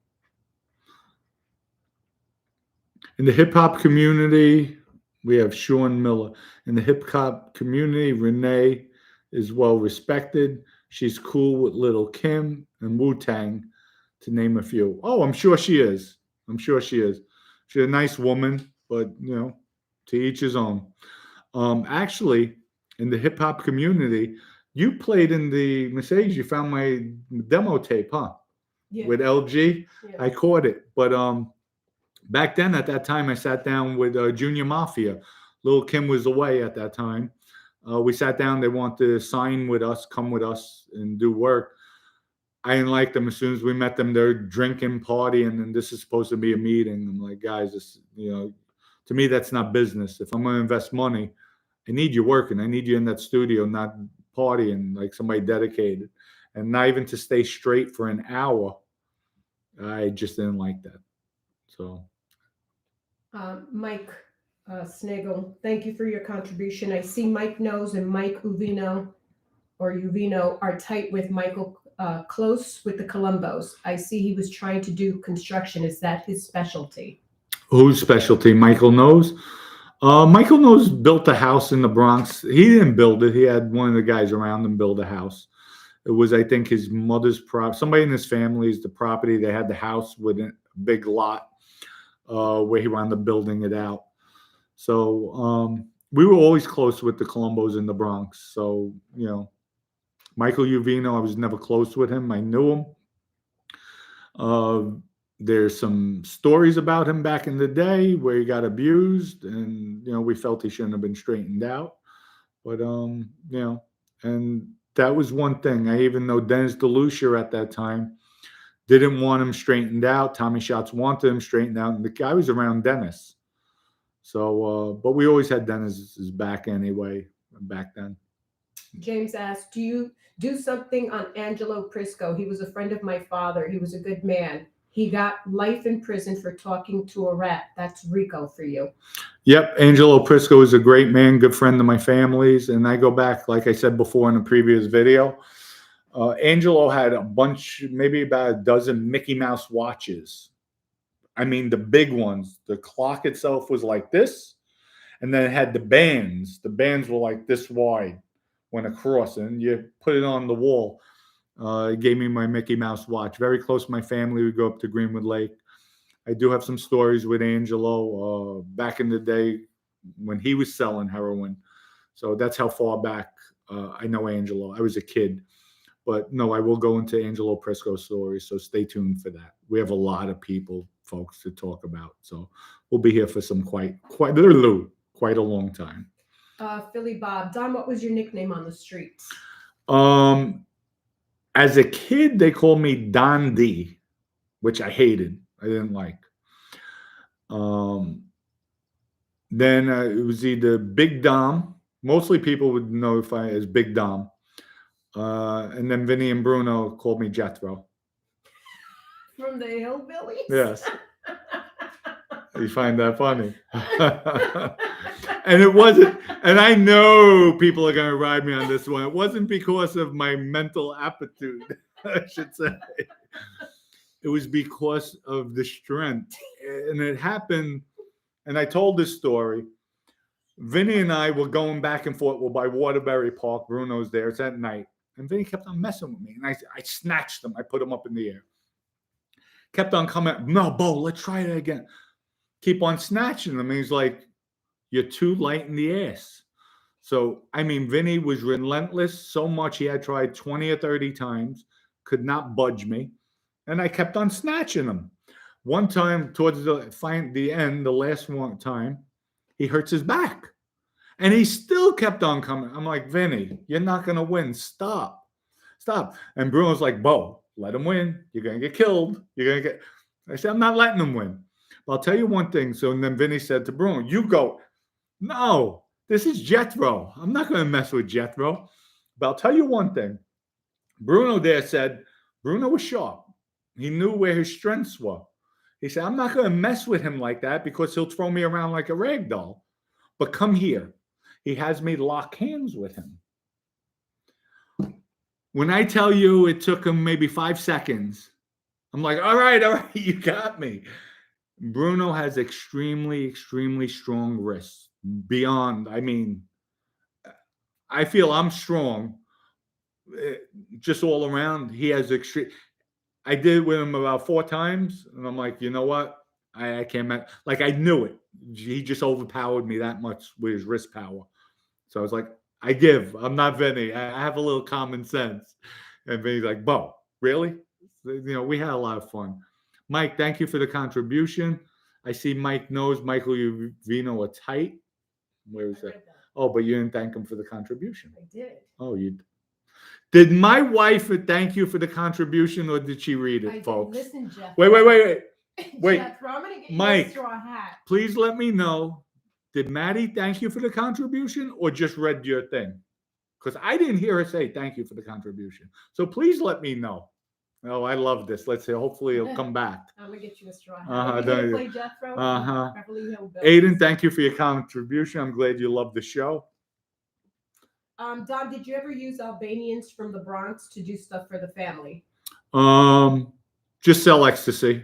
Speaker 1: In the hip hop community, we have Sean Miller. In the hip hop community, Renee is well respected. She's cool with Lil' Kim and Wu-Tang, to name a few. Oh, I'm sure she is. I'm sure she is. She's a nice woman, but to each his own. Actually, in the hip hop community, you played in the Mercedes. You found my demo tape, huh?
Speaker 2: Yeah.
Speaker 1: With LG.
Speaker 2: Yeah.
Speaker 1: I caught it, but back then, at that time, I sat down with Junior Mafia. Lil' Kim was away at that time. We sat down. They wanted to sign with us, come with us, and do work. I didn't like them. As soon as we met them, they're drinking, partying, and this is supposed to be a meeting. I'm like, guys, this, to me, that's not business. If I'm going to invest money, I need you working. I need you in that studio, not partying like somebody dedicated, and not even to stay straight for an hour. I just didn't like that. So,
Speaker 2: Mike Snaggle, thank you for your contribution. I see Mike Knows and Mike Uvino are tight with Michael, close with the Columbos. I see he was trying to do construction. Is that his specialty?
Speaker 1: Whose specialty? Michael Knows. Michael Knows built a house in the Bronx. He didn't build it. He had one of the guys around him build a house. It was, I think, his mother's somebody in his family's the property. They had the house with a big lot where he wound up building it out. So we were always close with the Columbos in the Bronx. So, Michael Uvino, I was never close with him. I knew him. There's some stories about him back in the day where he got abused, and we felt he shouldn't have been straightened out. But and that was one thing. I even know Dennis DeLucia at that time didn't want him straightened out. Tommy Schatz wanted him straightened out, and the guy was around Dennis. So, but we always had Dennis's back anyway back then.
Speaker 2: James asked, do you do something on Angelo Prisco? He was a friend of my father. He was a good man. He got life in prison for talking to a rat. That's Rico for you. Yep.
Speaker 1: Angelo Prisco is a great man, good friend of my family's. And I go back, like I said before in a previous video, Angelo had a bunch, maybe about a dozen Mickey Mouse watches. I mean, the big ones. The clock itself was like this. And then it had the bands. The bands were like this wide, went across, and you put it on the wall. It gave me my Mickey Mouse watch. Very close to my family. We go up to Greenwood Lake. I do have some stories with Angelo back in the day when he was selling heroin. So that's how far back I know Angelo. I was a kid. But no, I will go into Angelo Prisco's stories, so stay tuned for that. We have a lot of people, folks, to talk about. So we'll be here for some quite a long time.
Speaker 2: Philly Bob, Don, what was your nickname on the streets?
Speaker 1: As a kid, they called me Don D, which I hated. I didn't like. Then it was either Big Dom. Mostly people would notify as Big Dom. And then Vinny and Bruno called me Jethro.
Speaker 2: From the Hillbillies?
Speaker 1: Yes. You find that funny. And it wasn't, and I know people are going to ride me on this one. It wasn't because of my mental aptitude, I should say. It was because of the strength. And it happened, and I told this story. Vinny and I were going back and forth. We're by Waterbury Park. Bruno's there. It's at night. And Vinny kept on messing with me. And I snatched him. I put him up in the air. Kept on coming. No, Bo, let's try it again. Keep on snatching him. And he's like, you're too light in the ass. So, I mean, Vinny was relentless so much. He had tried 20 or 30 times. Could not budge me. And I kept on snatching him. One time, towards the end, the last one time, he hurts his back. And he still kept on coming. I'm like, Vinny, you're not going to win. Stop. And Bruno's like, Bo, let him win. You're going to get killed. I said, I'm not letting him win. But I'll tell you one thing. So then Vinny said to Bruno, you go. No, this is Jethro. I'm not going to mess with Jethro. But I'll tell you one thing. Bruno there said, Bruno was sharp. He knew where his strengths were. He said, I'm not going to mess with him like that because he'll throw me around like a rag doll. But come here. He has me lock hands with him. When I tell you it took him maybe 5 seconds, I'm like, all right, you got me. Bruno has extremely, extremely strong wrists. Beyond, I mean, I feel I'm strong just all around. He has extreme. I did it with him about 4 times, and I'm like, you know what? I can't. Like, I knew it. He just overpowered me that much with his wrist power. So I was like, I give. I'm not Vinny. I have a little common sense. And Vinny's like, Bo, really? You know, we had a lot of fun. Mike, thank you for the contribution. I see Mike knows Michael and Vino are tight. Where is that? Oh, but you didn't thank him for the contribution.
Speaker 2: I did.
Speaker 1: Oh, you did. My wife thank you for the contribution, or did she read it, folks?
Speaker 2: Listen, Jeff.
Speaker 1: Wait.
Speaker 2: Jeff, I'm gonna get
Speaker 1: Mike,
Speaker 2: you a straw hat.
Speaker 1: Please let me know. Did Maddie thank you for the contribution, or just read your thing? Because I didn't hear her say thank you for the contribution. So please let me know. Oh, I love this. Let's see. Hopefully it'll come back.
Speaker 2: I'm gonna get you a straw hat. Play Jethro.
Speaker 1: Aiden, thank you for your contribution. I'm glad you love the show.
Speaker 2: Dom, did you ever use Albanians from the Bronx to do stuff for the family?
Speaker 1: Just sell ecstasy.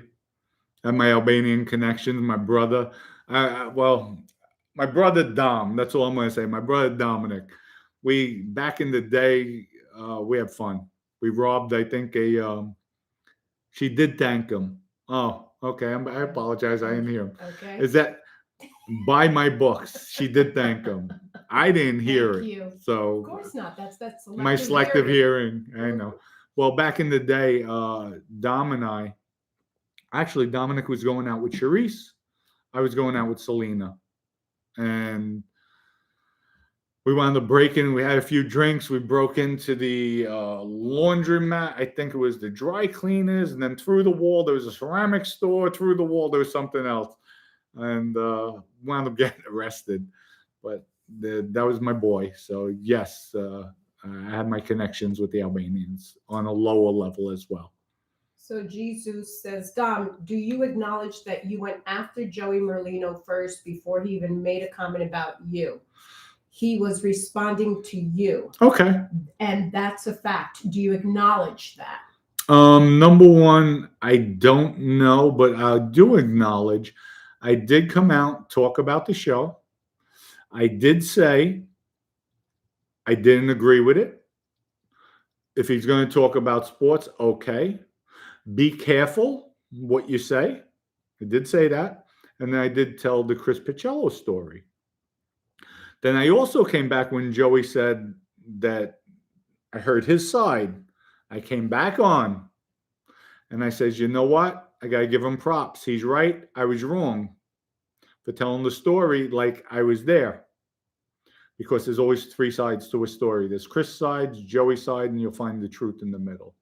Speaker 1: I have my Albanian connections. My brother. My brother Dom. That's all I'm going to say. My brother Domenick. We back in the day, we had fun. We robbed, I think, she did thank him. Oh, okay. I apologize. I didn't hear him.
Speaker 2: Okay.
Speaker 1: Is that buy my books? She did thank him. I didn't hear
Speaker 2: Thank
Speaker 1: it.
Speaker 2: you.
Speaker 1: So
Speaker 2: of course not. That's
Speaker 1: my selective hearing. I know. Well, back in the day, Dom and I, actually, Domenick was going out with Charisse. I was going out with Selena. And we wound up breaking. We had a few drinks. We broke into the laundromat. I think it was the dry cleaners. And then through the wall, there was a ceramic store. Through the wall, there was something else. And wound up getting arrested. But that was my boy. So, yes, I had my connections with the Albanians on a lower level as well.
Speaker 2: So Jesus says, Dom, do you acknowledge that you went after Joey Merlino first before he even made a comment about you? He was responding to you.
Speaker 1: Okay.
Speaker 2: And that's a fact. Do you acknowledge that?
Speaker 1: Number one, I don't know, but I do acknowledge I did come out, talk about the show. I did say I didn't agree with it. If he's going to talk about sports, okay. Be careful what you say. I did say that. And then I did tell the Chris Picello story. Then I also came back when Joey said that I heard his side. I came back on and I said, you know what? I got to give him props. He's right. I was wrong for telling the story like I was there. Because there's always 3 sides to a story. There's Chris' side, Joey's side, and you'll find the truth in the middle.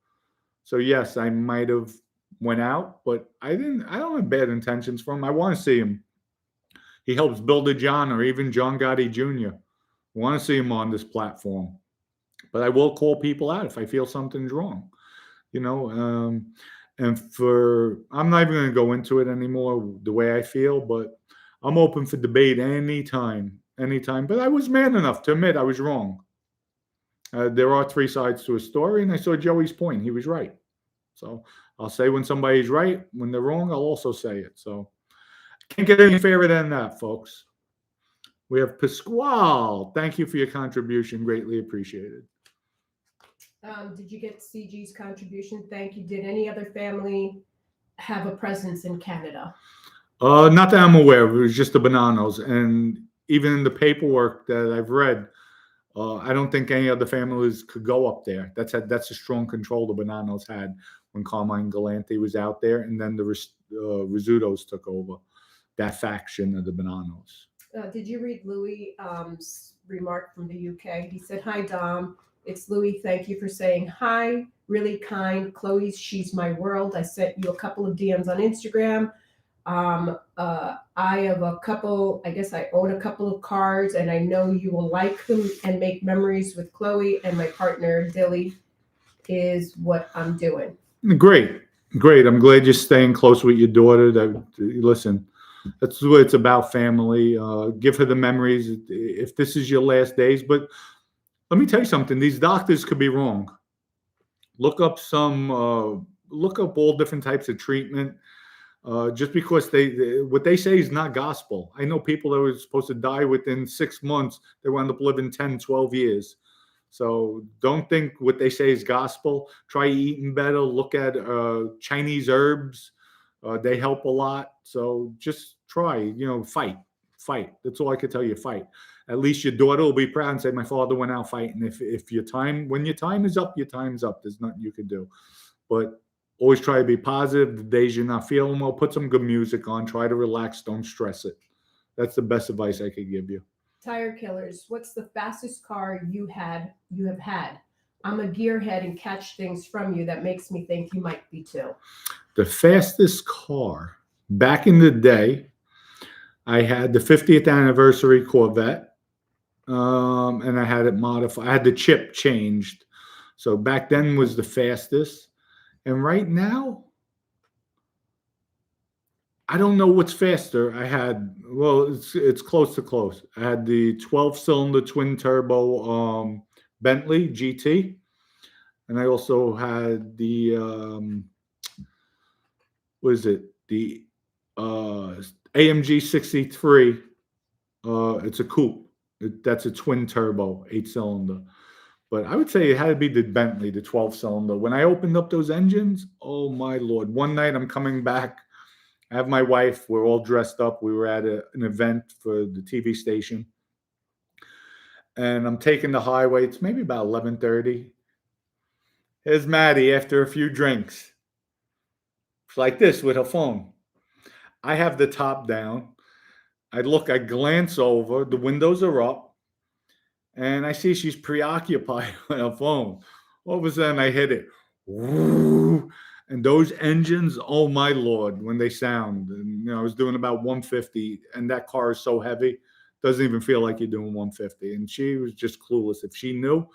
Speaker 1: So yes, I might have went out, but I don't have bad intentions for him. I want to see him. He helps build a genre, even John Gotti Jr. I want to see him on this platform. But I will call people out if I feel something's wrong. You know, and I'm not even going to go into it anymore the way I feel, but I'm open for debate anytime. But I was man enough to admit I was wrong. There are 3 sides to a story, and I saw Joey's point. He was right. So I'll say when somebody's right. When they're wrong, I'll also say it. So can't get any fairer than that, folks. We have Pasquale. Thank you for your contribution. Greatly appreciated.
Speaker 2: Did you get CG's contribution? Thank you. Did any other family have a presence in Canada?
Speaker 1: Not that I'm aware of. It was just the Bonannos. And even in the paperwork that I've read, I don't think any other families could go up there. That's a strong control the Bonannos had when Carmine Galante was out there. And then the Rizzutos took over that faction of the Bonannos.
Speaker 2: Did you read Louis' remark from the UK? He said, "Hi, Dom. It's Louis. Thank you for saying hi. Really kind. Chloe's She's My World. I sent you a couple of DMs on Instagram. I have a couple, I guess I own a couple of cars, and I know you will like them and make memories with Chloe and my partner, Dilly, is what I'm doing."
Speaker 1: Great. I'm glad you're staying close with your daughter. Listen, that's what it's about, family. Give her the memories if this is your last days. But let me tell you something. These doctors could be wrong. Look up all different types of treatment. Just because what they say is not gospel. I know people that were supposed to die within 6 months, they wound up living 10, 12 years. So don't think what they say is gospel. Try eating better. Look at Chinese herbs. They help a lot. So just try, fight. That's all I can tell you, fight. At least your daughter will be proud and say, my father went out fighting. When your time is up, your time's up. There's nothing you can do. But always try to be positive. The days you're not feeling well, put some good music on. Try to relax. Don't stress it. That's the best advice I could give you.
Speaker 2: Tire Killers, what's the fastest car you have had? I'm a gearhead and catch things from you. That makes me think you might be too.
Speaker 1: The fastest car, back in the day, I had the 50th anniversary Corvette, and I had it modified. I had the chip changed. So back then was the fastest. And right now, I don't know what's faster. It's close to close. I had the 12-cylinder twin turbo Bentley GT, and I also had the the AMG 63. It's a coupe. That's a twin turbo 8-cylinder. But I would say it had to be the Bentley, the 12-cylinder. When I opened up those engines, oh my Lord! One night I'm coming back. I have my wife. We're all dressed up. We were at an event for the TV station. And I'm taking the highway. It's maybe about 11:30. Here's Maddie after a few drinks. It's like this with her phone. I have the top down. I glance over. The windows are up. And I see she's preoccupied with her phone. All of a sudden, I hit it. Woo! And those engines, oh my Lord, when they sound. And, I was doing about 150, and that car is so heavy, doesn't even feel like you're doing 150. And she was just clueless. If she knew,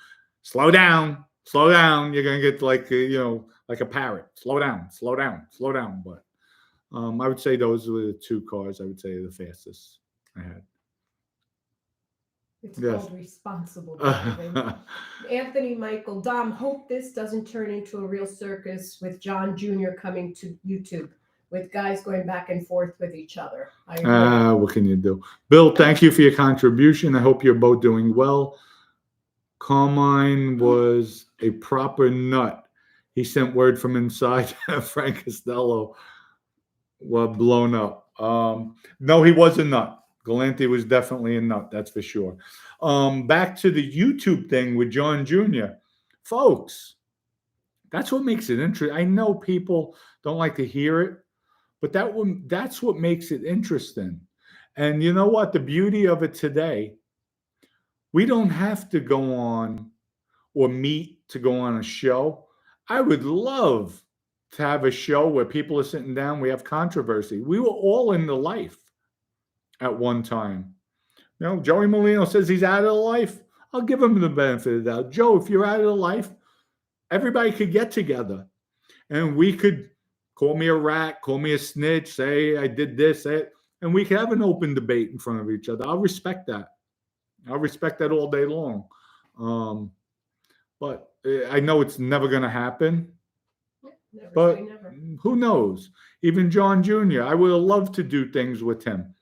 Speaker 1: slow down, you're going to get like a parrot. Slow down. But I would say those were the two cars I would say are the fastest I had.
Speaker 2: It's called responsible driving. Anthony Michael, Dom, hope this doesn't turn into a real circus with John Jr. coming to YouTube with guys going back and forth with each other.
Speaker 1: What can you do? Bill, thank you for your contribution. I hope you're both doing well. Carmine was a proper nut. He sent word from inside. Frank Costello was blown up. No, he was a nut. Galante was definitely a nut, that's for sure. Back to the YouTube thing with John Jr. Folks, that's what makes it interesting. I know people don't like to hear it, but that's what makes it interesting. And you know what? The beauty of it today, we don't have to go on or meet to go on a show. I would love to have a show where people are sitting down, we have controversy. We were all in the life at one time. Joey Molino says he's out of the life. I'll give him the benefit of the doubt. Joe, if you're out of the life, everybody could get together. And we could call me a rat, call me a snitch, say I did this, and we could have an open debate in front of each other. I'll respect that. All day long. But I know it's never going to happen. Never. Who knows? Even John Jr., I would have loved to do things with him.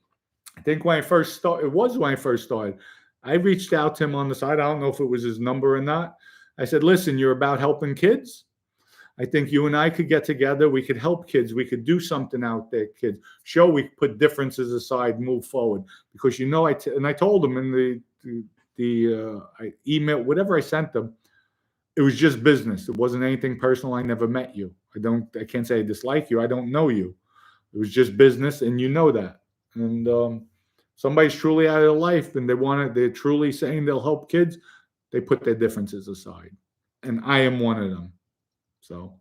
Speaker 1: I think when I first started, it was when I first started. I reached out to him on the side. I don't know if it was his number or not. I said, listen, you're about helping kids. I think you and I could get together. We could help kids. We could do something out there, kids. Show we put differences aside, move forward. Because I told him in I email, whatever I sent them, it was just business. It wasn't anything personal. I never met you. I can't say I dislike you. I don't know you. It was just business, and you know that. And somebody's truly out of their life, and they're truly saying they'll help kids. They put their differences aside, and I am one of them. So,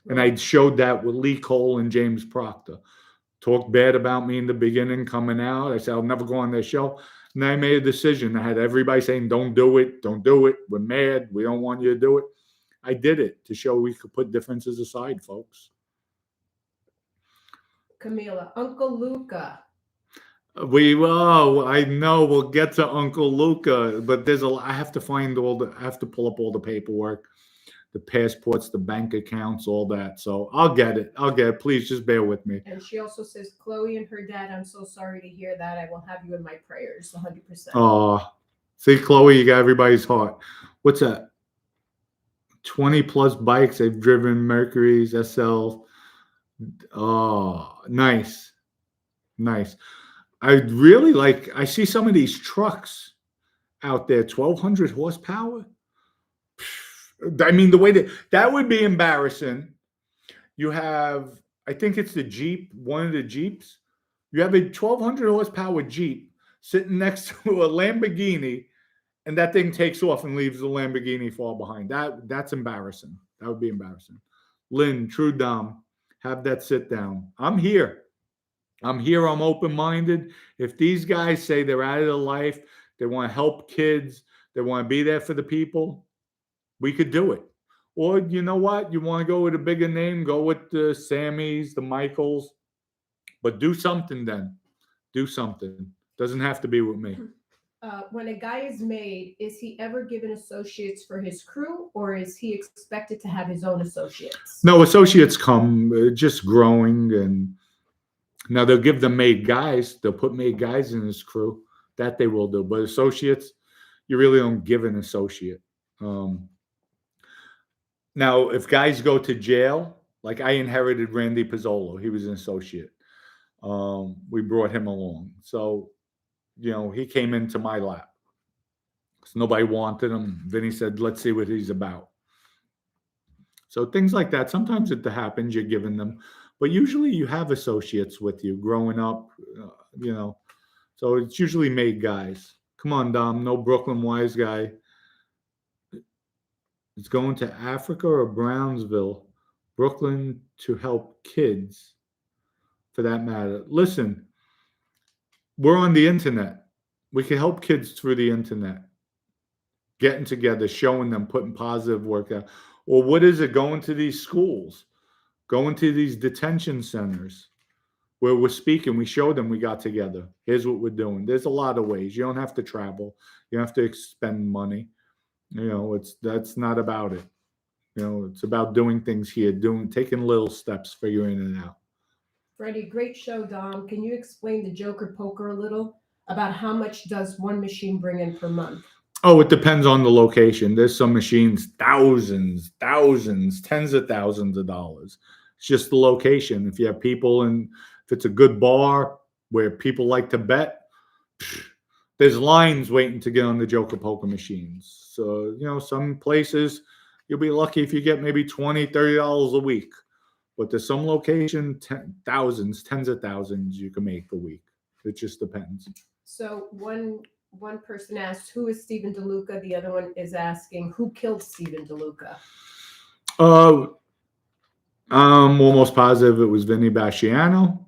Speaker 1: and I showed that with Lee Cole and James Proctor. Talked bad about me in the beginning coming out. I said, I'll never go on their show. And I made a decision. I had everybody saying, don't do it. Don't do it. We're mad. We don't want you to do it. I did it to show we could put differences aside, folks.
Speaker 2: Camila, Uncle Luca.
Speaker 1: I know we'll get to Uncle Luca, but I have to pull up all the paperwork. The passports, the bank accounts, all that. So I'll get it. Please just bear with me.
Speaker 2: And she also says, Chloe and her dad, I'm so sorry to hear that. I will have you in my prayers, 100%.
Speaker 1: Oh, see, Chloe, you got everybody's heart. What's that? 20 plus bikes. They've driven Mercury's, SL. Oh, nice. Nice. I see some of these trucks out there, 1,200 horsepower. I mean, the way that would be embarrassing. You have, I think it's the Jeep, one of the Jeeps. You have a 1,200 horsepower Jeep sitting next to a Lamborghini, and that thing takes off and leaves the Lamborghini far behind. That's embarrassing. That would be embarrassing. Lynn, True Dom, have that sit down. I'm here. I'm open-minded. If these guys say they're out of their life, they want to help kids, they want to be there for the people, we could do it. Or you know what? You want to go with a bigger name, go with the Sammys, the Michaels. But do something then. Do something. Doesn't have to be with me.
Speaker 2: When a guy is made, is he ever given associates for his crew, or is he expected to have his own associates?
Speaker 1: No, associates come just growing, and now they'll give them made guys. They'll put made guys in his crew. That they will do. But associates, you really don't give an associate. Now, if guys go to jail, like I inherited Randy Pizzolo, he was an associate. We brought him along. So, he came into my lap. So nobody wanted him. Vinny said, let's see what he's about. So things like that. Sometimes it happens, you're giving them. But usually you have associates with you growing up, So it's usually made guys. Come on, Dom, no Brooklyn wise guy. It's going to Africa or Brownsville, Brooklyn to help kids, for that matter. Listen, we're on the internet. We can help kids through the internet. Getting together, showing them, putting positive work out. Or what is it? Going to these schools, going to these detention centers where we're speaking. We show them we got together. Here's what we're doing. There's a lot of ways. You don't have to travel. You don't have to expend money. That's not about it. It's about doing things here, taking little steps, figuring it out.
Speaker 2: Freddie, great show, Dom. Can you explain the Joker poker a little about how much does one machine bring in per month?
Speaker 1: Oh, it depends on the location. There's some machines, thousands, tens of thousands of dollars. It's just the location. If you have people if it's a good bar where people like to bet, there's lines waiting to get on the Joker poker machines. So, some places you'll be lucky if you get maybe $20, $30 a week. But there's some location, tens of thousands you can make a week. It just depends. So
Speaker 2: one person asked, who is Steven DeLuca? The other one is asking, who killed Steven DeLuca?
Speaker 1: I'm almost positive it was Vinny Basciano.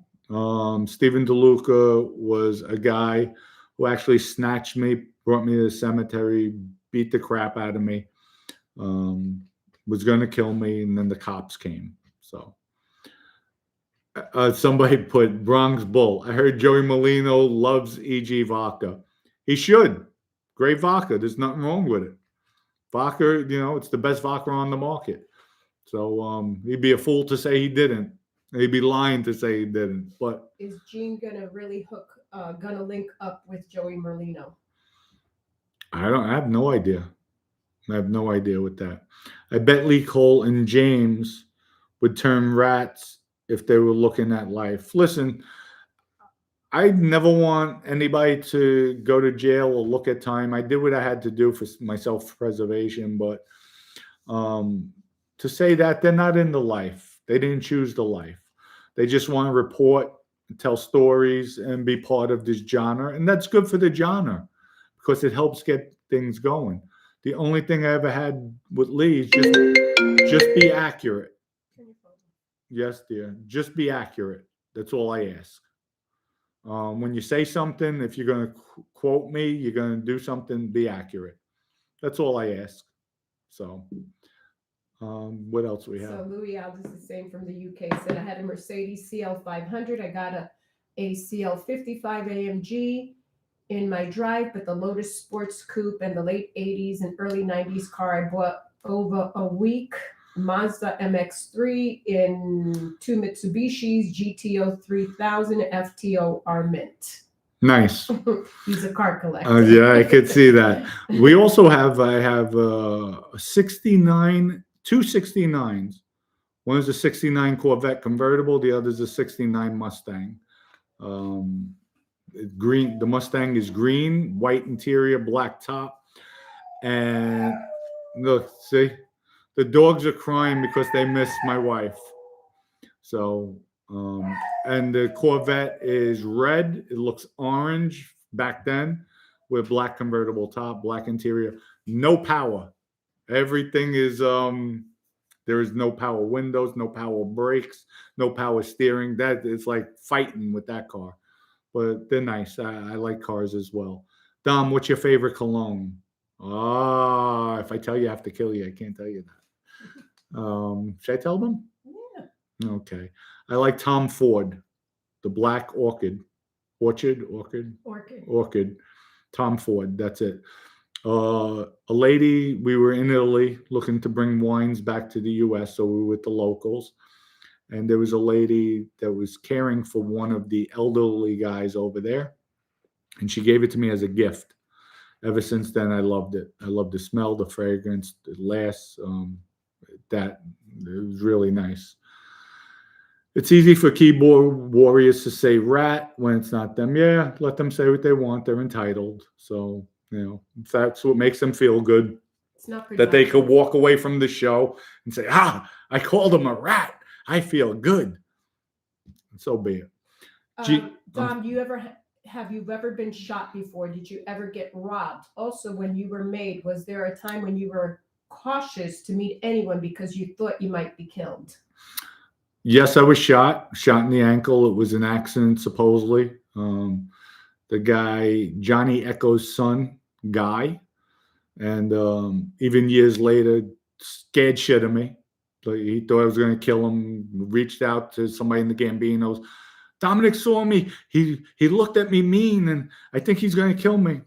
Speaker 1: Steven DeLuca was a guy who actually snatched me, brought me to the cemetery, beat the crap out of me, was going to kill me, and then the cops came. So somebody put Bronx Bull. I heard Joey Molino loves E.G. vodka. He should. Great vodka. There's nothing wrong with it. Vodka, it's the best vodka on the market. So he'd be a fool to say he didn't. He'd be lying to say he didn't. But
Speaker 2: Is Gene gonna really gonna link up with Joey Merlino?
Speaker 1: I have no idea. I have no idea with that. I bet Lee Cole and James would turn rats if they were looking at life. Listen, I never want anybody to go to jail or look at time. I did what I had to do for my self-preservation, but to say that they're not in the life, they didn't choose the life. They just want to report, tell stories, and be part of this genre, and that's good for the genre because it helps get things going. The only thing I ever had with Lee is just be accurate. Yes, dear. Just be accurate. That's all I ask. When you say something, if you're going to quote me, you're going to do something, be accurate. That's all I ask. So, what else we have?
Speaker 2: So Louis Aldis is saying from the UK, said I had a Mercedes CL500. I got a CL55 AMG in my drive, but the Lotus Sports Coupe and the late 80s and early 90s car I bought over a week. Mazda MX-3 in two Mitsubishis, GTO 3000, FTO are mint.
Speaker 1: Nice.
Speaker 2: He's a car collector.
Speaker 1: Yeah, I could see that. We also have, I have a 69, two 69s. One is a 69 Corvette convertible. The other is a 69 Mustang. Green. The Mustang is green, white interior, black top. And look, see? The dogs are crying because they miss my wife. So, and the Corvette is red. It looks orange back then with black convertible top, black interior. No power. Everything is, there is no power windows, no power brakes, no power steering. That is like fighting with that car. But they're nice. I like cars as well. Dom, what's your favorite cologne? Ah, if I tell you, I have to kill you. I can't tell you that. Should I tell them?
Speaker 2: Yeah.
Speaker 1: Okay. I like Tom Ford, the black orchid. Orchid. Tom Ford. That's it. A lady, we were in Italy looking to bring wines back to the U.S., so we were with the locals. And there was a lady that was caring for one of the elderly guys over there. And she gave it to me as a gift. Ever since then, I loved it. I love the smell, the fragrance, the lasts. That it was really nice. It's easy for keyboard warriors to say rat when it's not them. Yeah, let them say what they want. They're entitled. So, if that's what makes them feel good,
Speaker 2: it's not
Speaker 1: that they could walk away from the show and say, I called him a rat. I feel good. And so be it.
Speaker 2: Dom, have you ever been shot before? Did you ever get robbed? Also, when you were made, was there a time when you were cautious to meet anyone because you thought you might be killed?
Speaker 1: Yes, I was shot in the ankle. It was an accident, supposedly. The guy, Johnny Echo's son, Guy, and even years later, scared shit of me. So he thought I was going to kill him, reached out to somebody in the Gambinos. Domenick saw me. He looked at me mean, and I think he's going to kill me.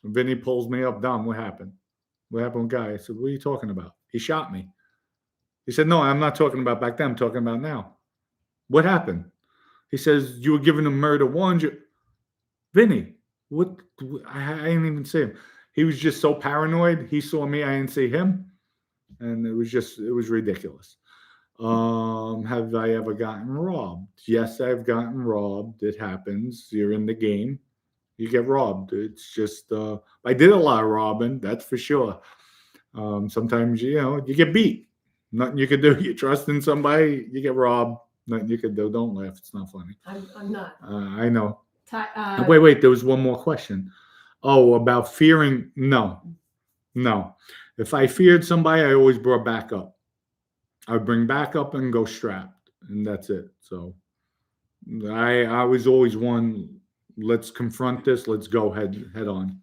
Speaker 1: And Vinny pulls me up. Dom, what happened? What happened with Guy? I said, what are you talking about? He shot me. He said, no, I'm not talking about back then. I'm talking about now. What happened? He says, you were giving him murder warrants. Vinny, what? I didn't even see him. He was just so paranoid. He saw me. I didn't see him. And it was ridiculous. Have I ever gotten robbed? Yes, I've gotten robbed. It happens. You're in the game. You get robbed. It's just, I did a lot of robbing, that's for sure. Sometimes, you get beat. Nothing you can do. You trust in somebody, you get robbed. Nothing you can do. Don't laugh. It's not funny.
Speaker 2: I'm not.
Speaker 1: I know. Wait. There was one more question. Oh, about fearing. No. If I feared somebody, I always brought backup. I would bring backup and go strapped, and that's it. So I was always one. Let's confront this. Let's go head on.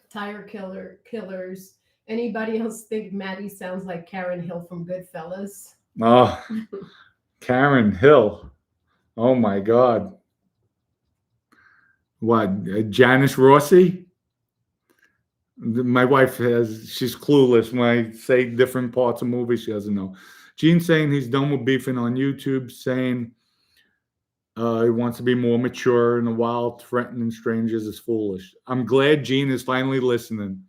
Speaker 2: Tire killers. Anybody else think Maddie sounds like Karen Hill from Goodfellas?
Speaker 1: Oh, Karen Hill. Oh my God. What? Janice Rossi? My wife she's clueless. When I say different parts of movies, she doesn't know. Gene saying he's done with beefing on YouTube, saying he wants to be more mature in the wild. Threatening strangers is foolish. I'm glad Gene is finally listening.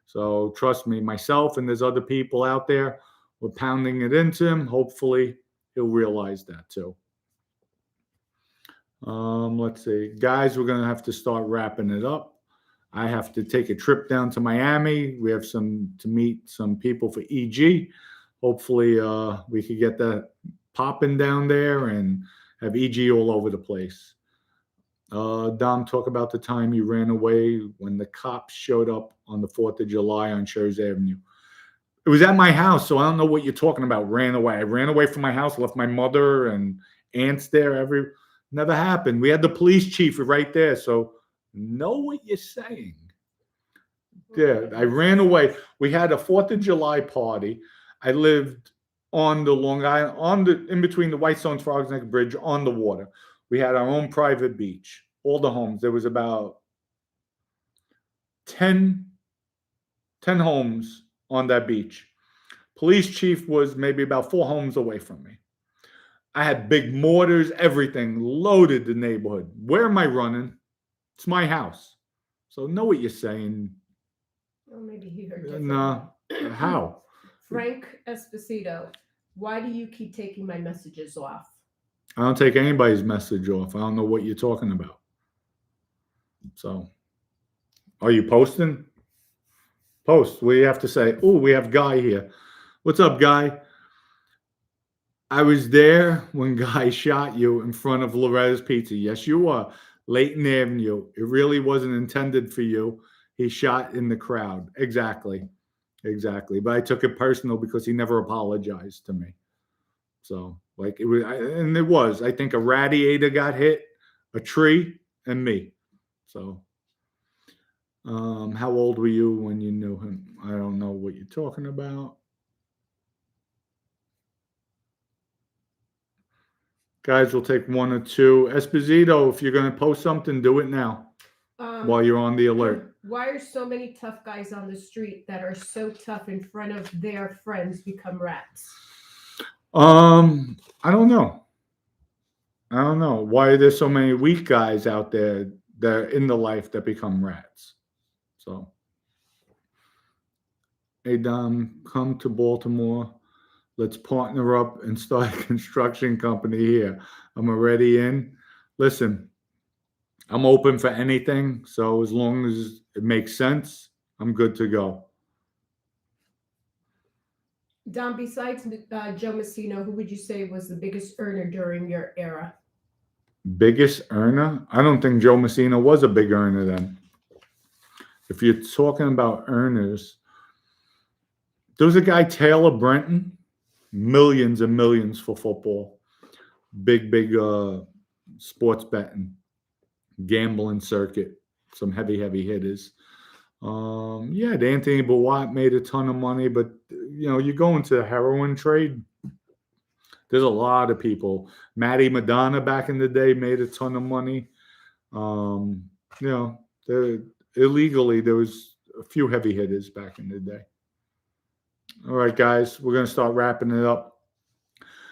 Speaker 1: So trust me, myself and there's other people out there, we're pounding it into him. Hopefully he'll realize that too. Let's see. Guys, we're going to have to start wrapping it up. I have to take a trip down to Miami. We have to meet some people for EG. Hopefully we could get that popping down there and have EG all over the place. Dom, talk about the time you ran away when the cops showed up on the 4th of July on Scherz Avenue. It was at my house, so I don't know what you're talking about, ran away. I ran away from my house, left my mother and aunts there. Never happened. We had the police chief right there, so know what you're saying. Yeah, I ran away. We had a 4th of July party. I lived on the Long Island, in between the Whitestone Frogs Neck Bridge on the water. We had our own private beach, all the homes. There was about 10 homes on that beach. Police chief was maybe about 4 homes away from me. I had big mortars, everything, loaded the neighborhood. Where am I running? It's my house. So know what you're saying.
Speaker 2: Well, maybe he heard differently.
Speaker 1: No. How?
Speaker 2: Frank Esposito, why do you keep taking my messages off?
Speaker 1: I don't take anybody's message off. I don't know what you're talking about. So, are you posting? Post. What do you have to say? Oh, we have Guy here. What's up, Guy? I was there when Guy shot you in front of Loretta's Pizza. Yes, you were. Layton Avenue. It really wasn't intended for you. He shot in the crowd. Exactly. But I took it personal because he never apologized to me. So, like, it was, I think a radiator got hit, a tree, and me. So, how old were you when you knew him? I don't know what you're talking about. Guys, we'll take 1 or 2. Esposito, if you're going to post something, do it now while you're on the alert.
Speaker 2: Why are so many tough guys on the street that are so tough in front of their friends become rats?
Speaker 1: I don't know. Why are there so many weak guys out there that are in the life that become rats? So, hey, Dom, come to Baltimore. Let's partner up and start a construction company here. I'm already in. Listen, I'm open for anything. So as long as it makes sense, I'm good to go.
Speaker 2: Don, besides Joe Massino, who would you say was the biggest earner during your era?
Speaker 1: Biggest earner? I don't think Joe Massino was a big earner then. If you're talking about earners, there was a guy, Taylor Brenton, millions and millions for football. Big sports betting, gambling circuit, some heavy hitters. Yeah, Anthony Bawat made a ton of money, but you go into the heroin trade, there's a lot of people. Matty Madonna back in the day made a ton of money. Illegally, there was a few heavy hitters back in the day. All right, guys, we're going to start wrapping it up.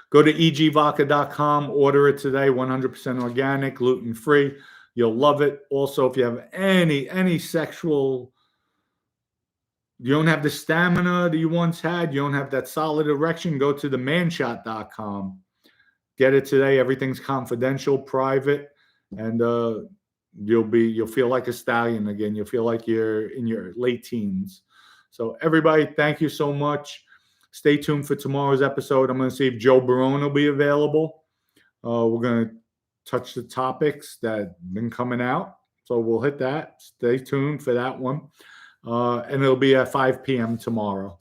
Speaker 1: Go to egvodka.com, order it today, 100% organic, gluten-free. You'll love it. Also, if you have any sexual, you don't have the stamina that you once had, you don't have that solid erection, go to themanshot.com. Get it today. Everything's confidential, private, and you'll feel like a stallion again. You'll feel like you're in your late teens. So everybody, thank you so much. Stay tuned for tomorrow's episode. I'm going to see if Joe Barone will be available. We're going to touch the topics that have been coming out. So we'll hit that. Stay tuned for that one. And it'll be at 5 p.m. tomorrow.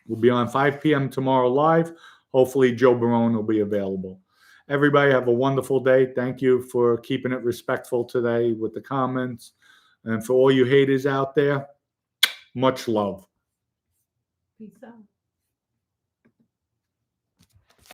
Speaker 1: We'll be on 5 p.m. tomorrow live. Hopefully Joe Barone will be available. Everybody have a wonderful day. Thank you for keeping it respectful today with the comments. And for all you haters out there, much love.
Speaker 2: Peace out.